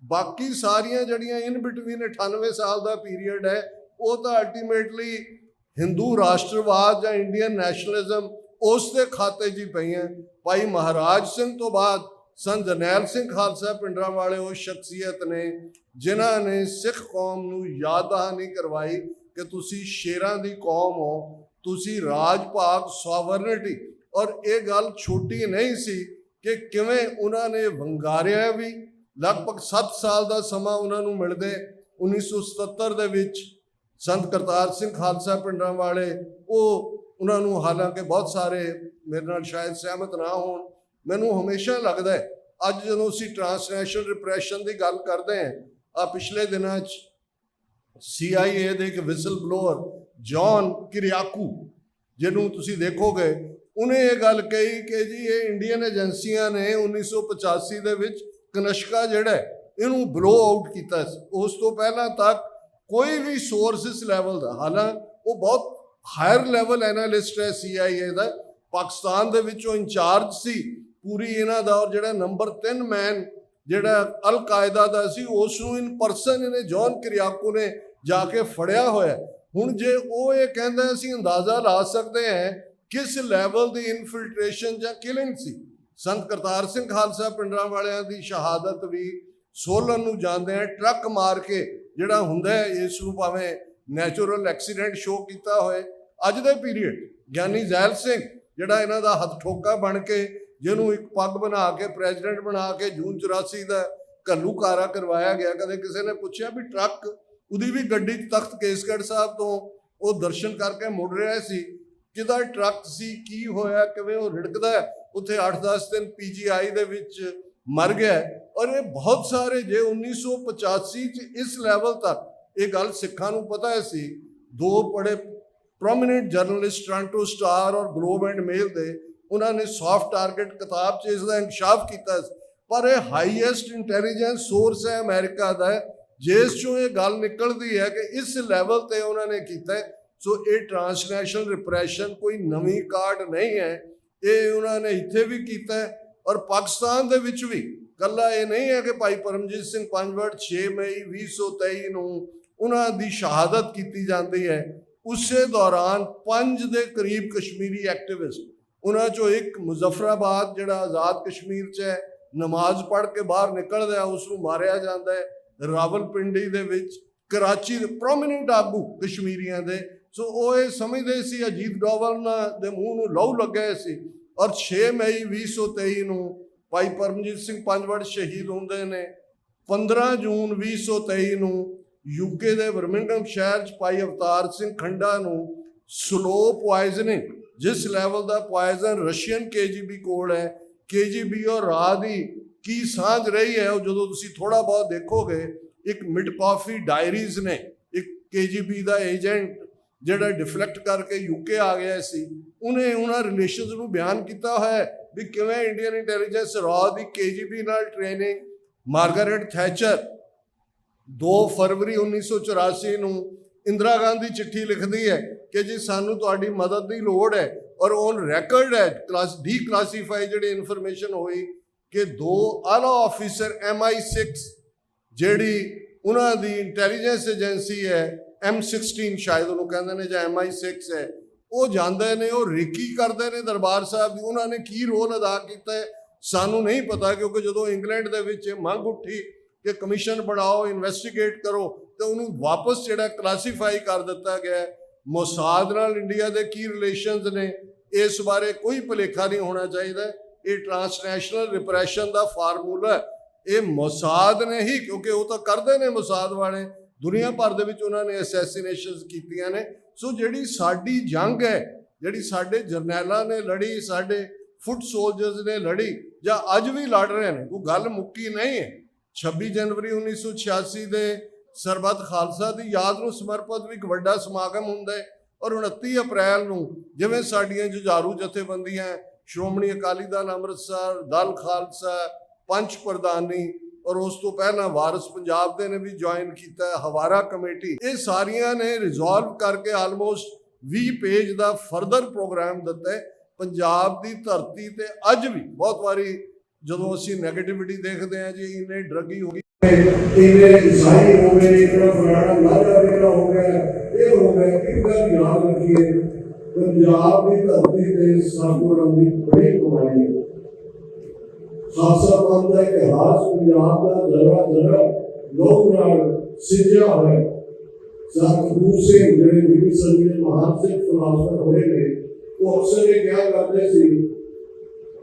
ਬਾਕੀ ਸਾਰੀਆਂ ਜਿਹੜੀਆਂ ਇਨ ਬਿਟਵੀਨ 98 ਸਾਲ ਦਾ ਪੀਰੀਅਡ ਹੈ, ਉਹ ਤਾਂ ਅਲਟੀਮੇਟਲੀ ਹਿੰਦੂ ਰਾਸ਼ਟਰਵਾਦ ਜਾਂ ਇੰਡੀਅਨ ਨੈਸ਼ਨਲਿਜ਼ਮ ਉਸ ਦੇ ਖਾਤੇ 'ਚ ਹੀ ਪਈਆਂ। ਭਾਈ ਮਹਾਰਾਜ ਸਿੰਘ ਤੋਂ ਬਾਅਦ ਸੰਤ ਜਰਨੈਲ ਸਿੰਘ ਖਾਲਸਾ ਪਿੰਡਾਂ ਵਾਲੇ ਉਹ ਸ਼ਖਸੀਅਤ ਨੇ ਜਿਨ੍ਹਾਂ ਨੇ ਸਿੱਖ ਕੌਮ ਨੂੰ ਯਾਦ ਦਹਾਨੀ ਕਰਵਾਈ ਕਿ ਤੁਸੀਂ ਸ਼ੇਰਾਂ ਦੀ ਕੌਮ ਹੋ, ਤੁਸੀਂ ਰਾਜ ਭਾਗ, ਸੋਵਰਨਿਟੀ। ਔਰ ਇਹ ਗੱਲ ਛੋਟੀ ਨਹੀਂ ਸੀ ਕਿ ਕਿਵੇਂ ਉਹਨਾਂ ਨੇ ਵੰਗਾਰਿਆ ਵੀ। ਲਗਭਗ 7 ਸਾਲ ਦਾ ਸਮਾਂ ਉਹਨਾਂ ਨੂੰ ਮਿਲਦੇ। 1977 ਦੇ ਵਿੱਚ ਸੰਤ ਕਰਤਾਰ ਸਿੰਘ ਖਾਲਸਾ ਪਿੰਡਾਂ ਵਾਲੇ ਉਹਨਾਂ ਨੂੰ, ਹਾਲਾਂਕਿ ਬਹੁਤ ਸਾਰੇ ਮੇਰੇ ਨਾਲ ਸ਼ਾਇਦ ਸਹਿਮਤ ਨਾ ਹੋਣ, ਮੈਨੂੰ ਹਮੇਸ਼ਾ ਲੱਗਦਾ ਹੈ ਅੱਜ ਜਦੋਂ ਅਸੀਂ ਟ੍ਰਾਂਸਨੈਸ਼ਨਲ ਰਿਪਰੈਸ਼ਨ ਦੀ ਗੱਲ ਕਰਦੇ ਹਾਂ, ਆ ਪਿਛਲੇ ਦਿਨਾਂ 'ਚ CIA ਦੇ ਇੱਕ ਵਿਸਲ ਬਲੋਅਰ ਜੌਨ ਕਿਰਿਆਕੂ, ਜਿਹਨੂੰ ਤੁਸੀਂ ਦੇਖੋਗੇ, ਉਹਨੇ ਇਹ ਗੱਲ ਕਹੀ ਕਿ ਜੀ ਇਹ ਇੰਡੀਅਨ ਏਜੰਸੀਆਂ ਨੇ 1985 ਦੇ ਵਿੱਚ ਕਨਿਸ਼ਕਾ ਜਿਹੜਾ ਇਹਨੂੰ ਬਲੋ ਆਊਟ ਕੀਤਾ ਸੀ। ਉਸ ਤੋਂ ਪਹਿਲਾਂ ਤੱਕ ਕੋਈ ਵੀ ਸੋਰਸ ਇਸ ਲੈਵਲ ਦਾ, ਹਾਲਾਂਕਿ ਉਹ ਬਹੁਤ ਹਾਇਰ ਲੈਵਲ ਐਨਾਲਿਸਟ ਹੈ CIA ਦਾ, ਪਾਕਿਸਤਾਨ ਦੇ ਵਿੱਚ ਉਹ ਇੰਚਾਰਜ ਸੀ ਪੂਰੀ ਇਹਨਾਂ ਦਾ, ਔਰ ਜਿਹੜਾ ਨੰਬਰ 3 ਮੈਨ ਜਿਹੜਾ ਅਲ ਕਾਇਦਾ ਦਾ ਸੀ ਉਸ ਨੂੰ ਇਨ ਪਰਸਨ ਇਹਨੇ ਜੌਨ ਕਿਰਿਆਕੋ ਨੇ ਜਾ ਕੇ ਫੜਿਆ ਹੋਇਆ। ਹੁਣ ਜੇ ਉਹ ਇਹ ਕਹਿੰਦਾ ਅਸੀਂ ਅੰਦਾਜ਼ਾ ਲਾ ਸਕਦੇ ਹਾਂ ਕਿਸ ਲੈਵਲ ਦੀ ਇਨਫਿਲਟ੍ਰੇਸ਼ਨ ਜਾਂ ਕਿਲਿੰਗ ਸੀ। ਸੰਤ ਕਰਤਾਰ ਸਿੰਘ ਖਾਲਸਾ ਪਿੰਡਰਾਂ ਵਾਲਿਆਂ ਦੀ ਸ਼ਹਾਦਤ ਵੀ ਸੋਲਨ ਨੂੰ ਜਾਂਦੇ ਆ ਟਰੱਕ ਮਾਰ ਕੇ ਜਿਹੜਾ ਹੁੰਦਾ ਹੈ, ਇਸ ਨੂੰ ਭਾਵੇਂ ਨੈਚੁਰਲ ਐਕਸੀਡੈਂਟ ਸ਼ੋਅ ਕੀਤਾ ਹੋਏ। ਅੱਜ ਦੇ ਪੀਰੀਅਡ ਗਿਆਨੀ ਜ਼ੈਲ ਸਿੰਘ ਜਿਹੜਾ ਇਹਨਾਂ ਦਾ ਹੱਥ ਠੋਕਾ ਬਣ ਕੇ ਜਿਹਨੂੰ ਇੱਕ ਪੱਗ ਬਣਾ ਕੇ ਪ੍ਰੈਜ਼ੀਡੈਂਟ ਬਣਾ ਕੇ ਜੂਨ 84 ਦਾ ਘੱਲੂਘਾਰਾ ਕਰਵਾਇਆ ਗਿਆ। ਕਦੇ ਕਿਸੇ ਨੇ ਪੁੱਛਿਆ ਵੀ ਟਰੱਕ ਉਹਦੀ ਵੀ ਗੱਡੀ 'ਚ ਤਖਤ ਕੇਸਗੜ੍ਹ ਸਾਹਿਬ ਤੋਂ ਉਹ ਦਰਸ਼ਨ ਕਰਕੇ ਮੁੜ ਰਿਹਾ ਸੀ, ਕਿਹਦਾ ਟਰੱਕ ਸੀ, ਕੀ ਹੋਇਆ, ਕਿਵੇਂ ਉਹ ਰਿੜਕਦਾ ਉੱਥੇ 8-10 ਦਿਨ PGI ਦੇ ਵਿੱਚ ਮਰ ਗਿਆ। ਔਰ ਇਹ ਬਹੁਤ ਸਾਰੇ ਜੇ 1985 'ਚ ਇਸ ਲੈਵਲ ਤੱਕ ਇਹ ਗੱਲ ਸਿੱਖਾਂ ਨੂੰ ਪਤਾ ਸੀ। ਦੋ ਬੜੇ ਪ੍ਰੋਮੀਨੈਂਟ ਜਰਨਲਿਸਟ ਟੋਰਾਂਟੋ ਸਟਾਰ ਔਰ ਗਲੋਬ ਐਂਡ ਮੇਲ ਦੇ, ਉਹਨਾਂ ਨੇ ਸੌਫਟ ਟਾਰਗੇਟ ਕਿਤਾਬ 'ਚ ਇਸ ਦਾ ਇੰਕਸ਼ਾਫ ਕੀਤਾ ਸੀ। ਪਰ ਇਹ ਹਾਈਐਸਟ ਇੰਟੈਲੀਜੈਂਸ ਸੋਰਸ ਹੈ ਅਮਰੀਕਾ ਦਾ, ਜਿਸ 'ਚੋਂ ਇਹ ਗੱਲ ਨਿਕਲਦੀ ਹੈ ਕਿ ਇਸ ਲੈਵਲ ਤੇ ਉਹਨਾਂ ਨੇ ਕੀਤਾ। ਸੋ ਇਹ ਟ੍ਰਾਂਸਨੈਸ਼ਨਲ ਰਿਪਰੈਸ਼ਨ ਕੋਈ ਨਵੀਂ ਕਾਢ ਨਹੀਂ ਹੈ, ਇਹ ਉਹਨਾਂ ਨੇ ਇੱਥੇ ਵੀ ਕੀਤਾ ਔਰ ਪਾਕਿਸਤਾਨ ਦੇ ਵਿੱਚ ਵੀ। ਕੱਲਾ ਇਹ ਨਹੀਂ ਹੈ ਕਿ ਭਾਈ ਪਰਮਜੀਤ ਸਿੰਘ ਪੰਜਵੜ 6 ਮਈ 2023 ਨੂੰ ਉਹਨਾਂ ਦੀ ਸ਼ਹਾਦਤ ਕੀਤੀ ਜਾਂਦੀ ਹੈ। ਉਸੇ ਦੌਰਾਨ 5 ਦੇ ਕਰੀਬ ਕਸ਼ਮੀਰੀ ਐਕਟਿਵਿਸਟ, ਉਹਨਾਂ 'ਚੋਂ ਇੱਕ ਮੁਜ਼ੱਫਰਾਬਾਦ ਜਿਹੜਾ ਆਜ਼ਾਦ ਕਸ਼ਮੀਰ 'ਚ ਹੈ, ਨਮਾਜ਼ ਪੜ੍ਹ ਕੇ ਬਾਹਰ ਨਿਕਲਦਾ ਉਸ ਨੂੰ ਮਾਰਿਆ ਜਾਂਦਾ ਹੈ। ਰਾਵਲਪਿੰਡੀ ਦੇ ਵਿੱਚ, ਕਰਾਚੀ ਦੇ ਪ੍ਰੋਮੀਨੈਂਟ ਆਗੂ ਕਸ਼ਮੀਰੀਆਂ ਦੇ। ਸੋ ਉਹ ਇਹ ਸਮਝਦੇ ਸੀ ਅਜੀਤ ਡੋਵਲ ਦੇ ਮੂੰਹ ਨੂੰ ਲਹੂ ਲੱਗਿਆ ਸੀ। ਔਰ 6 ਮਈ 2023 ਨੂੰ ਭਾਈ ਪਰਮਜੀਤ ਸਿੰਘ ਪੰਜਵੜ ਸ਼ਹੀਦ ਹੁੰਦੇ ਨੇ। 15 ਜੂਨ 2023 ਨੂੰ UK ਦੇ ਬਰਮਿੰਘਮ ਸ਼ਹਿਰ 'ਚ ਭਾਈ ਅਵਤਾਰ ਸਿੰਘ ਖੰਡਾ ਨੂੰ ਸਲੋ ਪੁਆਇਜ਼ਨਿੰਗ, ਜਿਸ ਲੈਵਲ ਦਾ ਪੁਆਇਜ਼ਨ ਰਸ਼ੀਅਨ KGB ਕੋਲ ਹੈ, KGB ਔਰ ਰਾਹ ਦੀ ਕੀ ਸਾਂਝ ਰਹੀ ਹੈ ਉਹ ਜਦੋਂ ਤੁਸੀਂ ਥੋੜਾ ਬਹੁਤ ਦੇਖੋਗੇ। ਇੱਕ ਮਿਡਕॉफी ਡਾਇਰੀਜ਼ ਨੇ, ਇੱਕ KGB ਦਾ ਏਜੰਟ ਜਿਹੜਾ ਡਿਫਲੈਕਟ ਕਰਕੇ UK ਆ ਗਿਆ ਸੀ, ਉਹਨੇ ਉਹਨਾਂ ਰਿਲੇਸ਼ਨਸ ਨੂੰ ਬਿਆਨ ਕੀਤਾ ਹੋਇਆ ਵੀ ਕਿਵੇਂ ਇੰਡੀਅਨ ਇੰਟੈਲੀਜੈਂਸ ਰਾਹ ਦੀ KGB ਨਾਲ ਟ੍ਰੇਨਿੰਗ। ਮਾਰਗਰੇਟ ਥੈਚਰ 2 ਫਰਵਰੀ 1984 ਨੂੰ ਇੰਦਰਾ ਗਾਂਧੀ ਚਿੱਠੀ ਲਿਖਦੀ ਹੈ ਕਿ ਜੀ ਸਾਨੂੰ ਤੁਹਾਡੀ ਮਦਦ ਦੀ ਲੋੜ ਹੈ। ਔਰ ਔਨ ਰੈਕਰਡ ਹੈ ਡੀਕਲਾਸੀਫਾਈ ਜਿਹੜੀ ਇਨਫੋਰਮੇਸ਼ਨ ਹੋਈ ਕਿ 2 ਆਲਾ ਆਫੀਸਰ MI6 ਜਿਹੜੀ ਉਹਨਾਂ ਦੀ ਇੰਟੈਲੀਜੈਂਸ ਏਜੰਸੀ ਹੈ, M16 ਸ਼ਾਇਦ ਉਹਨੂੰ ਕਹਿੰਦੇ ਨੇ ਜਾਂ MI6 ਹੈ, ਉਹ ਜਾਂਦੇ ਨੇ, ਉਹ ਰੇਕੀ ਕਰਦੇ ਨੇ ਦਰਬਾਰ ਸਾਹਿਬ ਦੀ। ਉਹਨਾਂ ਨੇ ਕੀ ਰੋਲ ਅਦਾ ਕੀਤਾ ਹੈ ਸਾਨੂੰ ਨਹੀਂ ਪਤਾ, ਕਿਉਂਕਿ ਜਦੋਂ ਇੰਗਲੈਂਡ ਦੇ ਵਿੱਚ ਮੰਗ ਉੱਠੀ ਕਿ ਕਮਿਸ਼ਨ ਬਣਾਓ, ਇਨਵੈਸਟੀਗੇਟ ਕਰੋ, ਤੇ ਉਹਨੂੰ ਵਾਪਸ ਜਿਹੜਾ ਕਲਾਸੀਫਾਈ ਕਰ ਦਿੱਤਾ ਗਿਆ। ਮੋਸਾਦ ਨਾਲ ਇੰਡੀਆ ਦੇ ਕੀ ਰਿਲੇਸ਼ਨਸ ਨੇ ਇਸ ਬਾਰੇ ਕੋਈ ਭੁਲੇਖਾ ਨਹੀਂ ਹੋਣਾ ਚਾਹੀਦਾ। ਇਹ ਟ੍ਰਾਂਸਨੈਸ਼ਨਲ ਰਿਪਰੈਸ਼ਨ ਦਾ ਫਾਰਮੂਲਾ ਇਹ ਮੋਸਾਦ ਨੇ ਹੀ, ਕਿਉਂਕਿ ਉਹ ਤਾਂ ਕਰਦੇ ਨੇ ਮੋਸਾਦ ਵਾਲੇ, ਦੁਨੀਆ ਭਰ ਦੇ ਵਿੱਚ ਉਹਨਾਂ ਨੇ ਅਸੈਸੀਨੇਸ਼ਨਸ ਕੀਤੀਆਂ ਨੇ। ਸੋ ਜਿਹੜੀ ਸਾਡੀ ਜੰਗ ਹੈ, ਜਿਹੜੀ ਸਾਡੇ ਜਰਨੈਲਾਂ ਨੇ ਲੜੀ, ਸਾਡੇ ਫੁੱਟ ਸੋਲਜਰਸ ਨੇ ਲੜੀ, ਜਾਂ ਅੱਜ ਵੀ ਲੜ ਰਹੇ ਨੇ, ਕੋਈ ਗੱਲ ਮੁੱਕੀ ਨਹੀਂ ਹੈ। 26 ਜਨਵਰੀ 1986 ਦੇ ਸਰਬੱਤ ਖਾਲਸਾ ਦੀ ਯਾਦ ਨੂੰ ਸਮਰਪਿਤ ਵੀ ਇੱਕ ਵੱਡਾ ਸਮਾਗਮ ਹੁੰਦਾ ਹੈ। ਔਰ 29 ਅਪ੍ਰੈਲ ਨੂੰ ਜਿਵੇਂ ਸਾਡੀਆਂ ਜੁਝਾਰੂ ਜਥੇਬੰਦੀਆਂ, ਸ਼੍ਰੋਮਣੀ ਅਕਾਲੀ ਦਲ ਅੰਮ੍ਰਿਤਸਰ, ਦਲ ਖਾਲਸਾ, ਪੰਚ ਪ੍ਰਧਾਨੀ, ਔਰ ਉਸ ਤੋਂ ਪਹਿਲਾਂ ਵਾਰਿਸ ਪੰਜਾਬ ਦੇ ਨੇ ਵੀ ਜੁਆਇਨ ਕੀਤਾ, ਹਵਾਰਾ ਕਮੇਟੀ, ਇਹ ਸਾਰੀਆਂ ਨੇ ਰਿਜ਼ੋਲਵ ਕਰਕੇ ਆਲਮੋਸਟ 20 ਪੇਜ ਦਾ ਫਰਦਰ ਪ੍ਰੋਗਰਾਮ ਦਿੱਤਾ ਹੈ। ਪੰਜਾਬ ਦੀ ਧਰਤੀ ਤੇ ਅੱਜ ਵੀ ਬਹੁਤ ਵਾਰੀ ਜਦੋਂ ਅਸੀਂ ਨੈਗੇਟਿਵਿਟੀ ਦੇਖਦੇ ਹਾਂ, ਜੀ ਇਹਨੇ ਡਰੱਗੀ ਹੋ ਗਈ, ਇਹਨੇ ਇਸਾਈ ਹੋ ਗਏ, ਇਹਦਾ ਫਲਾਣਾ ਲਾਗਾ ਜਿਹੜਾ ਹੋ ਗਿਆ, ਇਹ ਹੋ ਗਿਆ, ਇਹ ਗੱਲ ਯਾਦ ਰੱਖੀਏ। ਪੰਜਾਬ ਦੀ ਧਰਤੀ ਤੇ ਸਾਗੋਰਾਂ ਦੀ ਬੜੀ ਕਮਾਈ ਹੈ। ਖਾਲਸਾ ਪੰਥ ਦਾ ਇਤਿਹਾਸ ਪੰਜਾਬ ਦਾ ਜ਼ਰਾ ਲੋਕ ਨਾਲ ਸਿਰਜਿਆ ਹੋਇਆ। ਸਤਿਗੁਰੂ ਸਿੰਘ ਜਿਹੜੇ 20ਵੀਂ ਸਦੀ ਦੇ ਮਹਾਨ ਸਿੱਖ ਫਿਲਾਸਫਰ ਹੋਏ ਨੇ, ਉਹ ਅਕਸਰ ਇਹ ਕਿਹਾ ਕਰਦੇ ਸੀ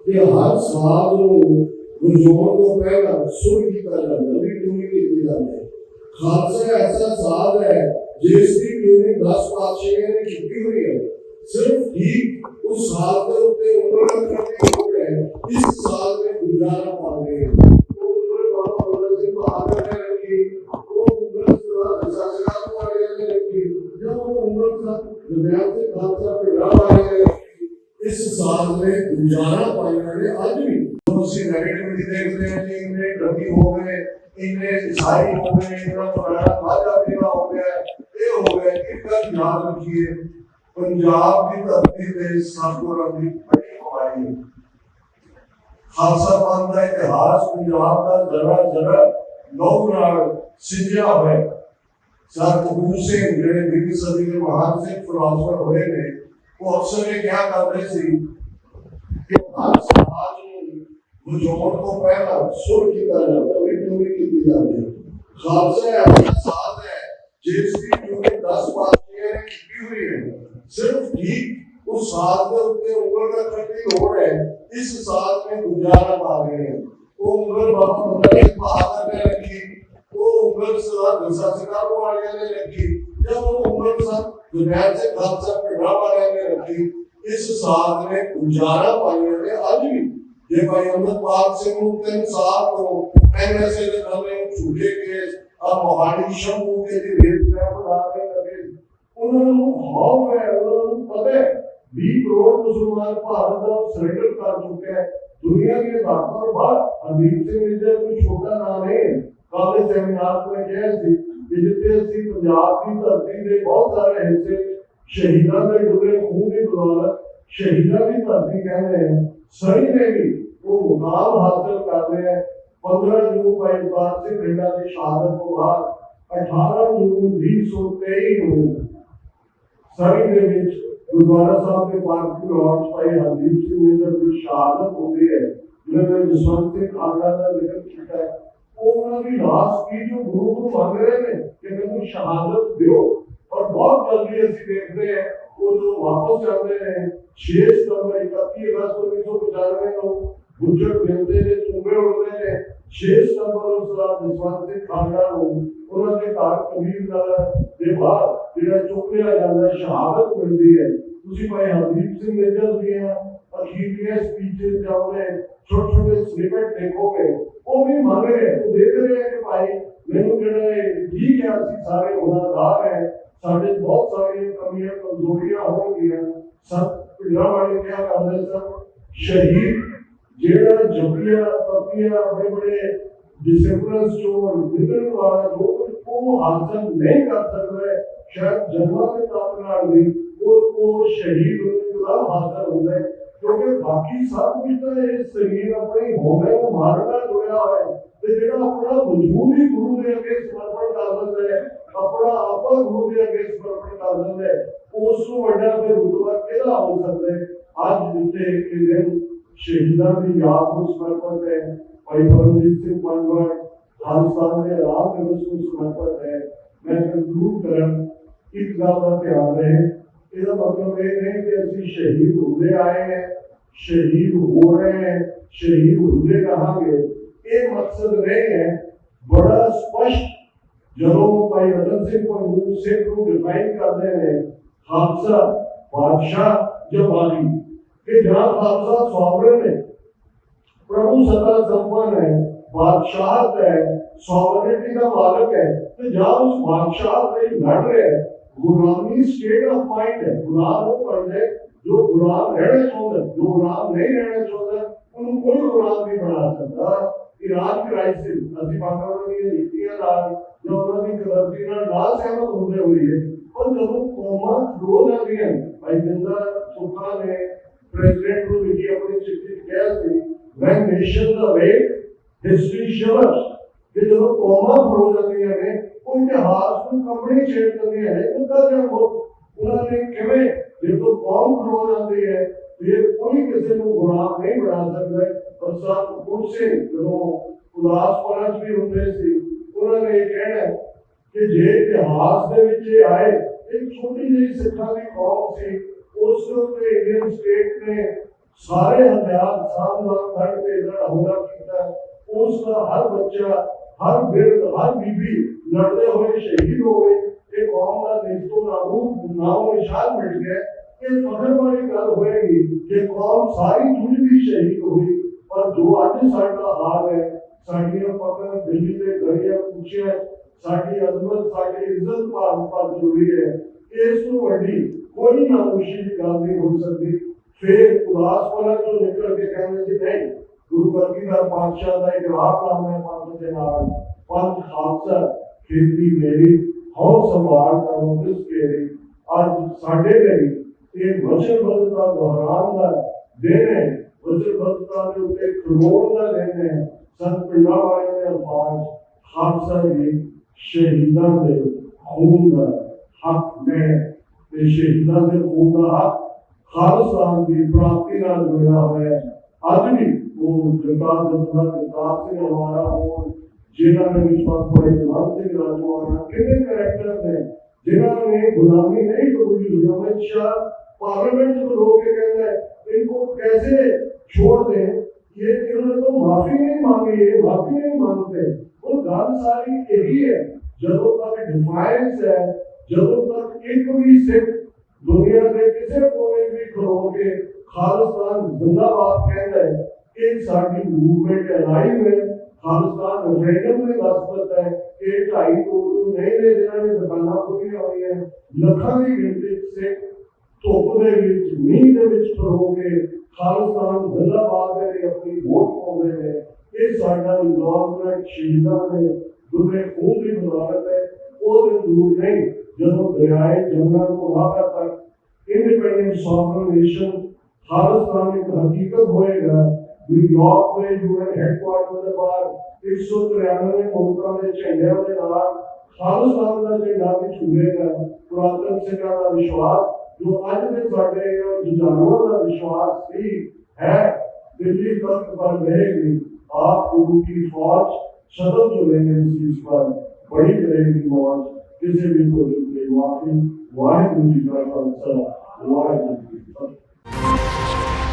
ਕਿ ਹਰ ਸਾਧ ਨੂੰ ਗੁਰਜੋਤ ਤੋਂ ਪਹਿਲਾਂ ਸੁਰ ਕੀਤਾ ਜਾਂਦਾ, ਵੀ ਟੂਣੀ ਕੀਤੀ ਜਾਂਦੀ ਹੈ। ਖਾਲਸਾ ਐਸਾ ਸਾਧ ਹੈ ਜਿਸ ਦੀ ਟੂਣੀ 10 ਪਾਤਸ਼ਾਹੀਆਂ ਨੇ ਕੀਤੀ ਹੋਈ ਹੈ। ਸਿਰਫ ਠੀਕ ਉਸ ਸਾਧ ਦੇ ਉੱਤੇ ਉਮਰ ਕਰਨੀ ਹੋ ਹੈ, ਇਸ ਸਾਲ में गुजारा पा रहे हैं। बाबा भगत सिंह बहादुर ने रखी, वो उम्र वाले ने रखी, जब वो उम्र दरमियान से खालसा पे राह आए, इस साल में गुजारा पाया ने आज भी तो ਅਸੀਂ ਨੈਗੇਟਿविटी देखते हैं कि इनने डरती हो गए, इनने ईसाई हो गए, इनका पुराना खाजा पीना हो गया, ये हो गया। इनका ध्यान रखिए, पंजाब की धरती पे सतगुरां दी बड़ी कमाई है। खालसा पंथ का इतिहास पंजाब का जरा जरा लहू नाल सिंझिया होया। सर कपूर सिंह जिहड़े 20वीं सदी के महान सिख फिलासफर होए ने, वो अक्सर ये क्या करते सी कि हर समाज को जोड़ को पहला सुर किया जाता है, ट्यूनिंग की जाती है। खालसा ऐसा साथ है जिसकी ट्यूनिंग 10 पार्टियां ने की हुई है। सिर्फ ठीक उस साथ के ऊपर उंगल रखने की लोड़ है। इस साथ में गुजारा पा रहे हैं। वो उंगल बाबा मुतालिक बहादुर ने रखी, वो उंगल सरदार घसा सिंह वाले ने रखी, जब वो उंगल सब दुनिया से खालसा पिंडा वाले ने रखी। इस साथ में गुजारा पाया ने आज भी ये भाई अमृतपाल सिंह ਨੂੰ 3 साल ਤੋਂ ਐਨਐਸਏ ਦੇ ਨਾਮੇ ਝੂਠੇ ਕੇਸ ਆ ਮੋਹਾਲੀ ਸ਼ੰਭੂ ਕੇ ਦੀ ਰੇਪ ਦਾ ਬਣਾ ਕੇ ਲੱਗੇ। ਉਹਨਾਂ ਨੂੰ ਖੌਫ ਹੈ, ਉਹਨਾਂ ਨੂੰ ਪਤਾ ਹੈ 20 ਕਰੋੜ ਮੁਸਲਮਾਨ ਭਾਰਤ ਦਾ ਸਰੈਂਡਰ ਕਰ ਚੁੱਕੇ ਹੈ। ਦੁਨੀਆ ਦੀ ਧਰਤੀ ਬਾਹਰ ਹਰਦੀਪ ਸਿੰਘ ਨਿੱਜਰ ਕੋਈ ਛੋਟਾ ਨਾਮ ਹੈ। ਕਾਲੇ ਸੈਮੀਨਾਰ में ਕਿਹਾ ਸੀ ਕਿ ਜਿੱਥੇ ਅਸੀਂ ਪੰਜਾਬ ਦੀ ਧਰਤੀ ਦੇ ਬਹੁਤ ਸਾਰੇ ਹਿੱਸੇ ਸ਼ਹੀਦਾਂ ਦੇ ਡੁੱਲੇ ਖੂਨ ਦੀ ਬਦੌਲਤ ਸ਼ਹੀਦਾਂ ਦੀ ਧਰਤੀ ਕਹਿੰਦੇ हैं। सही ने भी वो मुकाम हासिल कर रहे हैं। 15 जून भाई उतार सिंह रिंडा की शहादत को बाद 18 जून 2023 ਨੂੰ ਸਰੀ ਦੇ ਵਿੱਚ ਗੁਰਦੁਆਰਾ ਸਾਹਿਬ ਦੇ ਪਾਰਕ ਦੀ ਲੌਂਚ ਭਾਈ ਹਰਦੀਪ ਸਿੰਘ ਨਿੱਜਰ ਦੀ ਸ਼ਹਾਦਤ ਹੁੰਦੀ ਹੈ। ਜਿਨ੍ਹਾਂ ਨੇ ਜਸਵੰਤ ਸਿੰਘ ਖਾਲੜਾ ਦਾ ਜ਼ਿਕਰ ਕੀਤਾ ਹੈ। ਉਹਨਾਂ ਦੀ ਲਾਸ਼ ਕੀ ਜੋ ਗੁਰੂ ਨੂੰ ਮੰਗ ਰਹੇ ਨੇ ਕਿ ਮੈਨੂੰ ਸ਼ਹਾਦਤ ਦਿਓ। और बहुत जल्दी ਅਸੀਂ ਦੇਖਦੇ हैं वो जो वापस जाते हैं 6 सितंबर 31 अगस्त 1995 ਨੂੰ ਗੁੱਜਰ ਬਿੰਦੇ ਦੇ ਚੁੰਬੇ ਉੜਦੇ ਨੇ। 6 सितंबर ਨੂੰ ਸਰਦਾਰ ਜਸਵੰਤ ਸਿੰਘ ਖਾਲੜਾ ਨੂੰ ਉਹਨਾਂ ਦੇ ਘਰ ਕਬੀਰ ਨਗਰ ਦੇ ਬਾਹਰ ਜਿਹੜਾ ਚੁੱਕ ਲਿਆ ਜਾਂਦਾ, ਸ਼ਹਾਦਤ ਮਿਲਦੀ ਹੈ। ਤੁਸੀਂ ਭਾਈ ਹਰਦੀਪ ਸਿੰਘ ਨਿੱਜਰ ਦੀਆਂ ਅਖੀਰਲੀਆਂ ਸਪੀਚਾਂ ਜਾਓਗੇ, ਛੋਟੇ ਛੋਟੇ ਸਨਿਪਟ ਦੇਖੋਗੇ, ਉਹ ਵੀ ਮੰਗ ਰਹੇ, ਉਹ ਦੇਖ ਰਹੇ ਹੈ ਕਿ ਭਾਈ ਮੈਨੂੰ ਜਿਹੜਾ ਠੀਕ ਹੈ ਅਸੀਂ ਸਾਰੇ ਗੁਨਾਹਗਾਰ ਹੈ, ਸਾਡੇ ਬਹੁਤ ਸਾਰੀਆਂ ਕਮੀਆਂ ਕਮਜ਼ੋਰੀਆਂ ਹੋਣਗੀਆਂ। ਸਭ ਪਿੰਡਾਂ ਵਾਲੇ ਕਿਹਾ ਕਰਦੇ ਸਨ ਸ਼ਹੀਦ ਜਿਹੜਾ ਜਬਰੀਆ ਪੱਤੀਆਂ ਬੜੇ ਬੜੇ ਡਿਸਿਪਲਿਨਸ ਚੋਂ ਨਿਕਲਣ ਵਾਲਾ ਜੋ ਉਹ ਹਾਸਲ ਨਹੀਂ ਕਰ ਸਕਦਾ, ਸ਼ਾਇਦ ਜਨਮਾਂ ਦੇ ਤਪ ਨਾਲ ਵੀ ਉਹ ਸ਼ਹੀਦ ਉਹਦਾ ਹਾਸਲ ਹੁੰਦਾ ਹੈ। ਕਿਉਂਕਿ ਬਾਕੀ ਸਭ ਕੁਝ ਤਾਂ ਇਹ ਸਰੀਰ ਆਪਣੇ ਹੋਵੇ ਉਹ ਮਾਰਨਾ ਜੁੜਿਆ ਹੋਇਆ ਤੇ ਜਿਹੜਾ ਆਪਣਾ ਵਜੂਦ ਹੀ ਗੁਰੂ ਦੇ ਅੱਗੇ ਸਮਰਪਣ ਕਰ ਦਿੰਦਾ ਹੈ, ਆਪਣਾ ਆਪਾ ਗੁਰੂ ਦੇ ਅੱਗੇ ਸਮਰਪਣ ਕਰ ਦਿੰਦਾ ਹੈ, ਉਸ ਤੋਂ ਵੱਡਾ ਫਿਰ ਰੁਤਬਾ ਕਿਹਦਾ ਹੋ ਸਕਦਾ ਹੈ। ਅੱਜ ਜਿੱਥੇ ਇਹ ਦਿਨ ਸ਼ਹੀਦਾਂ ਦੀ ਯਾਦ ਨੂੰ ਸਮਰਪਿਤ ਹੈ, ਭਾਈ ਪਰਮਜੀਤ ਸਿੰਘ ਪੰਜਵਾੜ ਖਾਲਿਸਤਾਨ ਦੇ ਰਾਜ ਦਿਵਸ ਨੂੰ ਸਮਰਪਿਤ ਹੈ। ਮੈਂ ਕੰਕਲੂਡ ਕਰਾਂ, ਇੱਕ ਗੱਲ ਦਾ ਧਿਆਨ ਰਹੇ, ਇਹਦਾ ਮਤਲਬ ਇਹ ਨਹੀਂ ਕਿ ਅਸੀਂ ਸ਼ਹੀਦ ਹੁੰਦੇ ਆਏ हैं, शहीद हो रहे हैं, शहीद होते रहांगे, ये मकसद नहीं है। बड़ा स्पष्ट जो भाई रतन सिंह पंजू सिख को डिफाइन करते हैं खालसा बादशाह जवानी कि जहाँ खालसा सॉवरन है, प्रभु सत्ता संपन्न है, बादशाह है, सॉवरेनिटी का मालिक है, तो जहाँ उस बादशाह से लड़ रहे हैं गुलामी स्टेट ऑफ माइंड है। गुलाम वो बन जो गुलाम रहना चाहता है, जो गुलाम नहीं रहना चाहता उनको कोई गुलाम नहीं बना सकता। ईरान क्राइसिस ਅਸੀਂ ਪਾਕਿਸਤਾਨ ਦੀਆਂ ਨੀਤੀਆਂ ਨਾਲ ਜੋ ਉਹਨਾਂ ਦੀ ਕਰੰਸੀ ਨਾਲ ਨਾ ਸਹਿਮਤ ਹੁੰਦੇ ਹੋਏ ਪਰ ਜਦੋਂ ਕੌਮਾਂ ਖਲੋ ਜਾਂਦੀਆਂ ਭਾਈ ਜਿੰਦਾ ਸੁੱਖਾ ਨੇ ਪ੍ਰੈਜ਼ੀਡੈਂਟ ਨੂੰ ਲਿਖੀ ਆਪਣੀ ਚਿੱਠੀ ਕਿਹਾ ਸੀ when nations awake history shows ਕਿ ਜਦੋਂ ਕੌਮਾਂ ਖਲੋ ਜਾਂਦੀਆਂ ਨੇ ਉਹ ਇਤਿਹਾਸ ਨੂੰ ਕੰਪਨੀ ਛੇੜ ਦਿੰਦੀਆਂ ਨੇ। ਉਹਦਾ ਜੋ ਉਹਨਾਂ ਨੇ ਕਿਵੇਂ ਜਦੋਂ ਕੌਮ ਖਲੋ ਜਾਂਦੀ ਹੈ ਫਿਰ ਕੋਈ ਕਿਸੇ ਨੂੰ ਗੁਲਾਮ ਨਹੀਂ ਬਣਾ ਸਕਦਾ। ਪਰ ਸਾਧ ਕਪੂਰ ਸਿੰਘ ਜਦੋਂ ਉਦਾਸ ਪਰਾਂ ਵੀ ਹੁੰਦੇ ਸੀ ਉਹਨਾਂ ਨੇ ਇਹ ਕਹਿਣਾ ਕਿ ਜੇ ਇਤਿਹਾਸ ਦੇ ਵਿੱਚ ਇਹ ਆਏ ਇੱਕ ਛੋਟੀ ਜਿਹੀ ਸਿੱਖਾਂ ਦੀ ਕੌਮ ਸੀ, ਉਸ ਉੱਤੇ ਇੰਡੀਅਨ ਸਟੇਟ ਨੇ ਸਾਰੇ ਹਥਿਆਰ ਸਾਹਮਣੇ ਫੜ ਕੇ ਜਿਹੜਾ ਹਮਲਾ ਕੀਤਾ, ਉਸ ਦਾ ਹਰ ਬੱਚਾ ਹਰ ਬਿਰਧ ਹਰ ਬੀਬੀ ਲੜਦੇ ਹੋਏ ਸ਼ਹੀਦ ਹੋ ਗਏ। ਇਹ ਕੌਮ ਦਾ ਨਿਸ਼ਤੋ ਨਾਮੋ ਨਿਸ਼ਾਨ ਮਿਟ ਗਿਆ। ਇਹ ਫਖਰ ਵਾਲੀ ਗੱਲ ਹੋਏਗੀ ਕਿ ਕੌਮ ਸਾਰੀ ਜੁੜਦੀ ਸ਼ਹੀਦ ਹੋਈ। ਪਰ ਜੋ ਅੱਜ ਸਾਡਾ ਹਾਲ ਹੈ, ਸਾਡੀਆਂ ਫਖਰ ਦਿੱਲੀ ਦੇ ਗਲੀਆਂ ਪੁੱਛਿਆ, ਸਾਡੀ ਅਜ਼ਮਤ ਸਾਡੀ ਇੱਜ਼ਤ ਭਾਰਤ ਪਰ ਜੁੜੀ ਹੈ, ਇਸ ਤੋਂ ਵੱਡੀ ਕੋਈ ਨਾਮੋਸ਼ੀ ਦੀ ਗੱਲ ਨਹੀਂ ਹੋ ਸਕਦੀ। फिर उदासपना जो निकल के कहने जी नहीं गुरु कलगीधर पातशाह का एक नाम है पंथ के नाम पंथ खालसा खेती मेरी हौ संभाल करो किस केरी आज साढ़े गई ये वचनबद्धता दोहरान का दिन है वचनबद्धता के उत्ते खलोन का दिन है संत पिंडा वाले ने अल्फाज खालसा जी शहीदां दे खून का हक में ते शहीदां दे खून का हक खालिस्तान की प्राप्ति नाल जुड़ा हुआ है आज भी वो जगतार जगतार जगतार सिंह हमारा और जिन्होंने विश्वास पड़े गुलाम सिंह राजवाना कितने कैरेक्टर हैं जिन्होंने गुलामी नहीं कबूली अमित शाह पार्लियामेंट को रोक के कहता है इनको कैसे छोड़ दें ये इन्होंने तो माफी नहीं मांगी है माफी नहीं मांगते वो गल सारी यही है जब तक डिफाइंस है जब तक एक भी सिख दुनिया के किसी कोने भी खड़ो के खालिस्तान जिंदाबाद कहता है कि साडी मूवमेंट अलाइव है खालिस्तान रेफरेंडम में दस्तखत है कि 2.5 करोड़ नहीं ने जिन्होंने दुकाना खोलिया हुई है लखों की गिनती से धुप दे विच मींह दे विच खड़ो के खालिस्तान जिंदाबाद दे लिए अपनी वोट पाउंदे ने ये साडा इन्वॉल्वमेंट शहीदां ने दुर्गे खून की बदौलत है वो दूर नहीं जब दरियाए जमुना को वापस तक इंडिपेंडेंट सॉवरेन नेशन खालिस्तान एक हकीकत होएगा न्यूयॉर्क में यूएन हेडक्वार्टर के बाहर 193 मुल्कों में झंडे के नाल खालिस्तान का झंडा भी छूएगा पुरातन सिखों का विश्वास जो आज के साडे जुझारुओं का विश्वास भी है दिल्ली तक पर रहेगी आप गुरु की फौज सदम चलेंगे इस चीज पर बड़ी करेगी मौज किसी भी को माफी वाहिगुरू जी का खालसा वाहिगुरू जी की फतेह।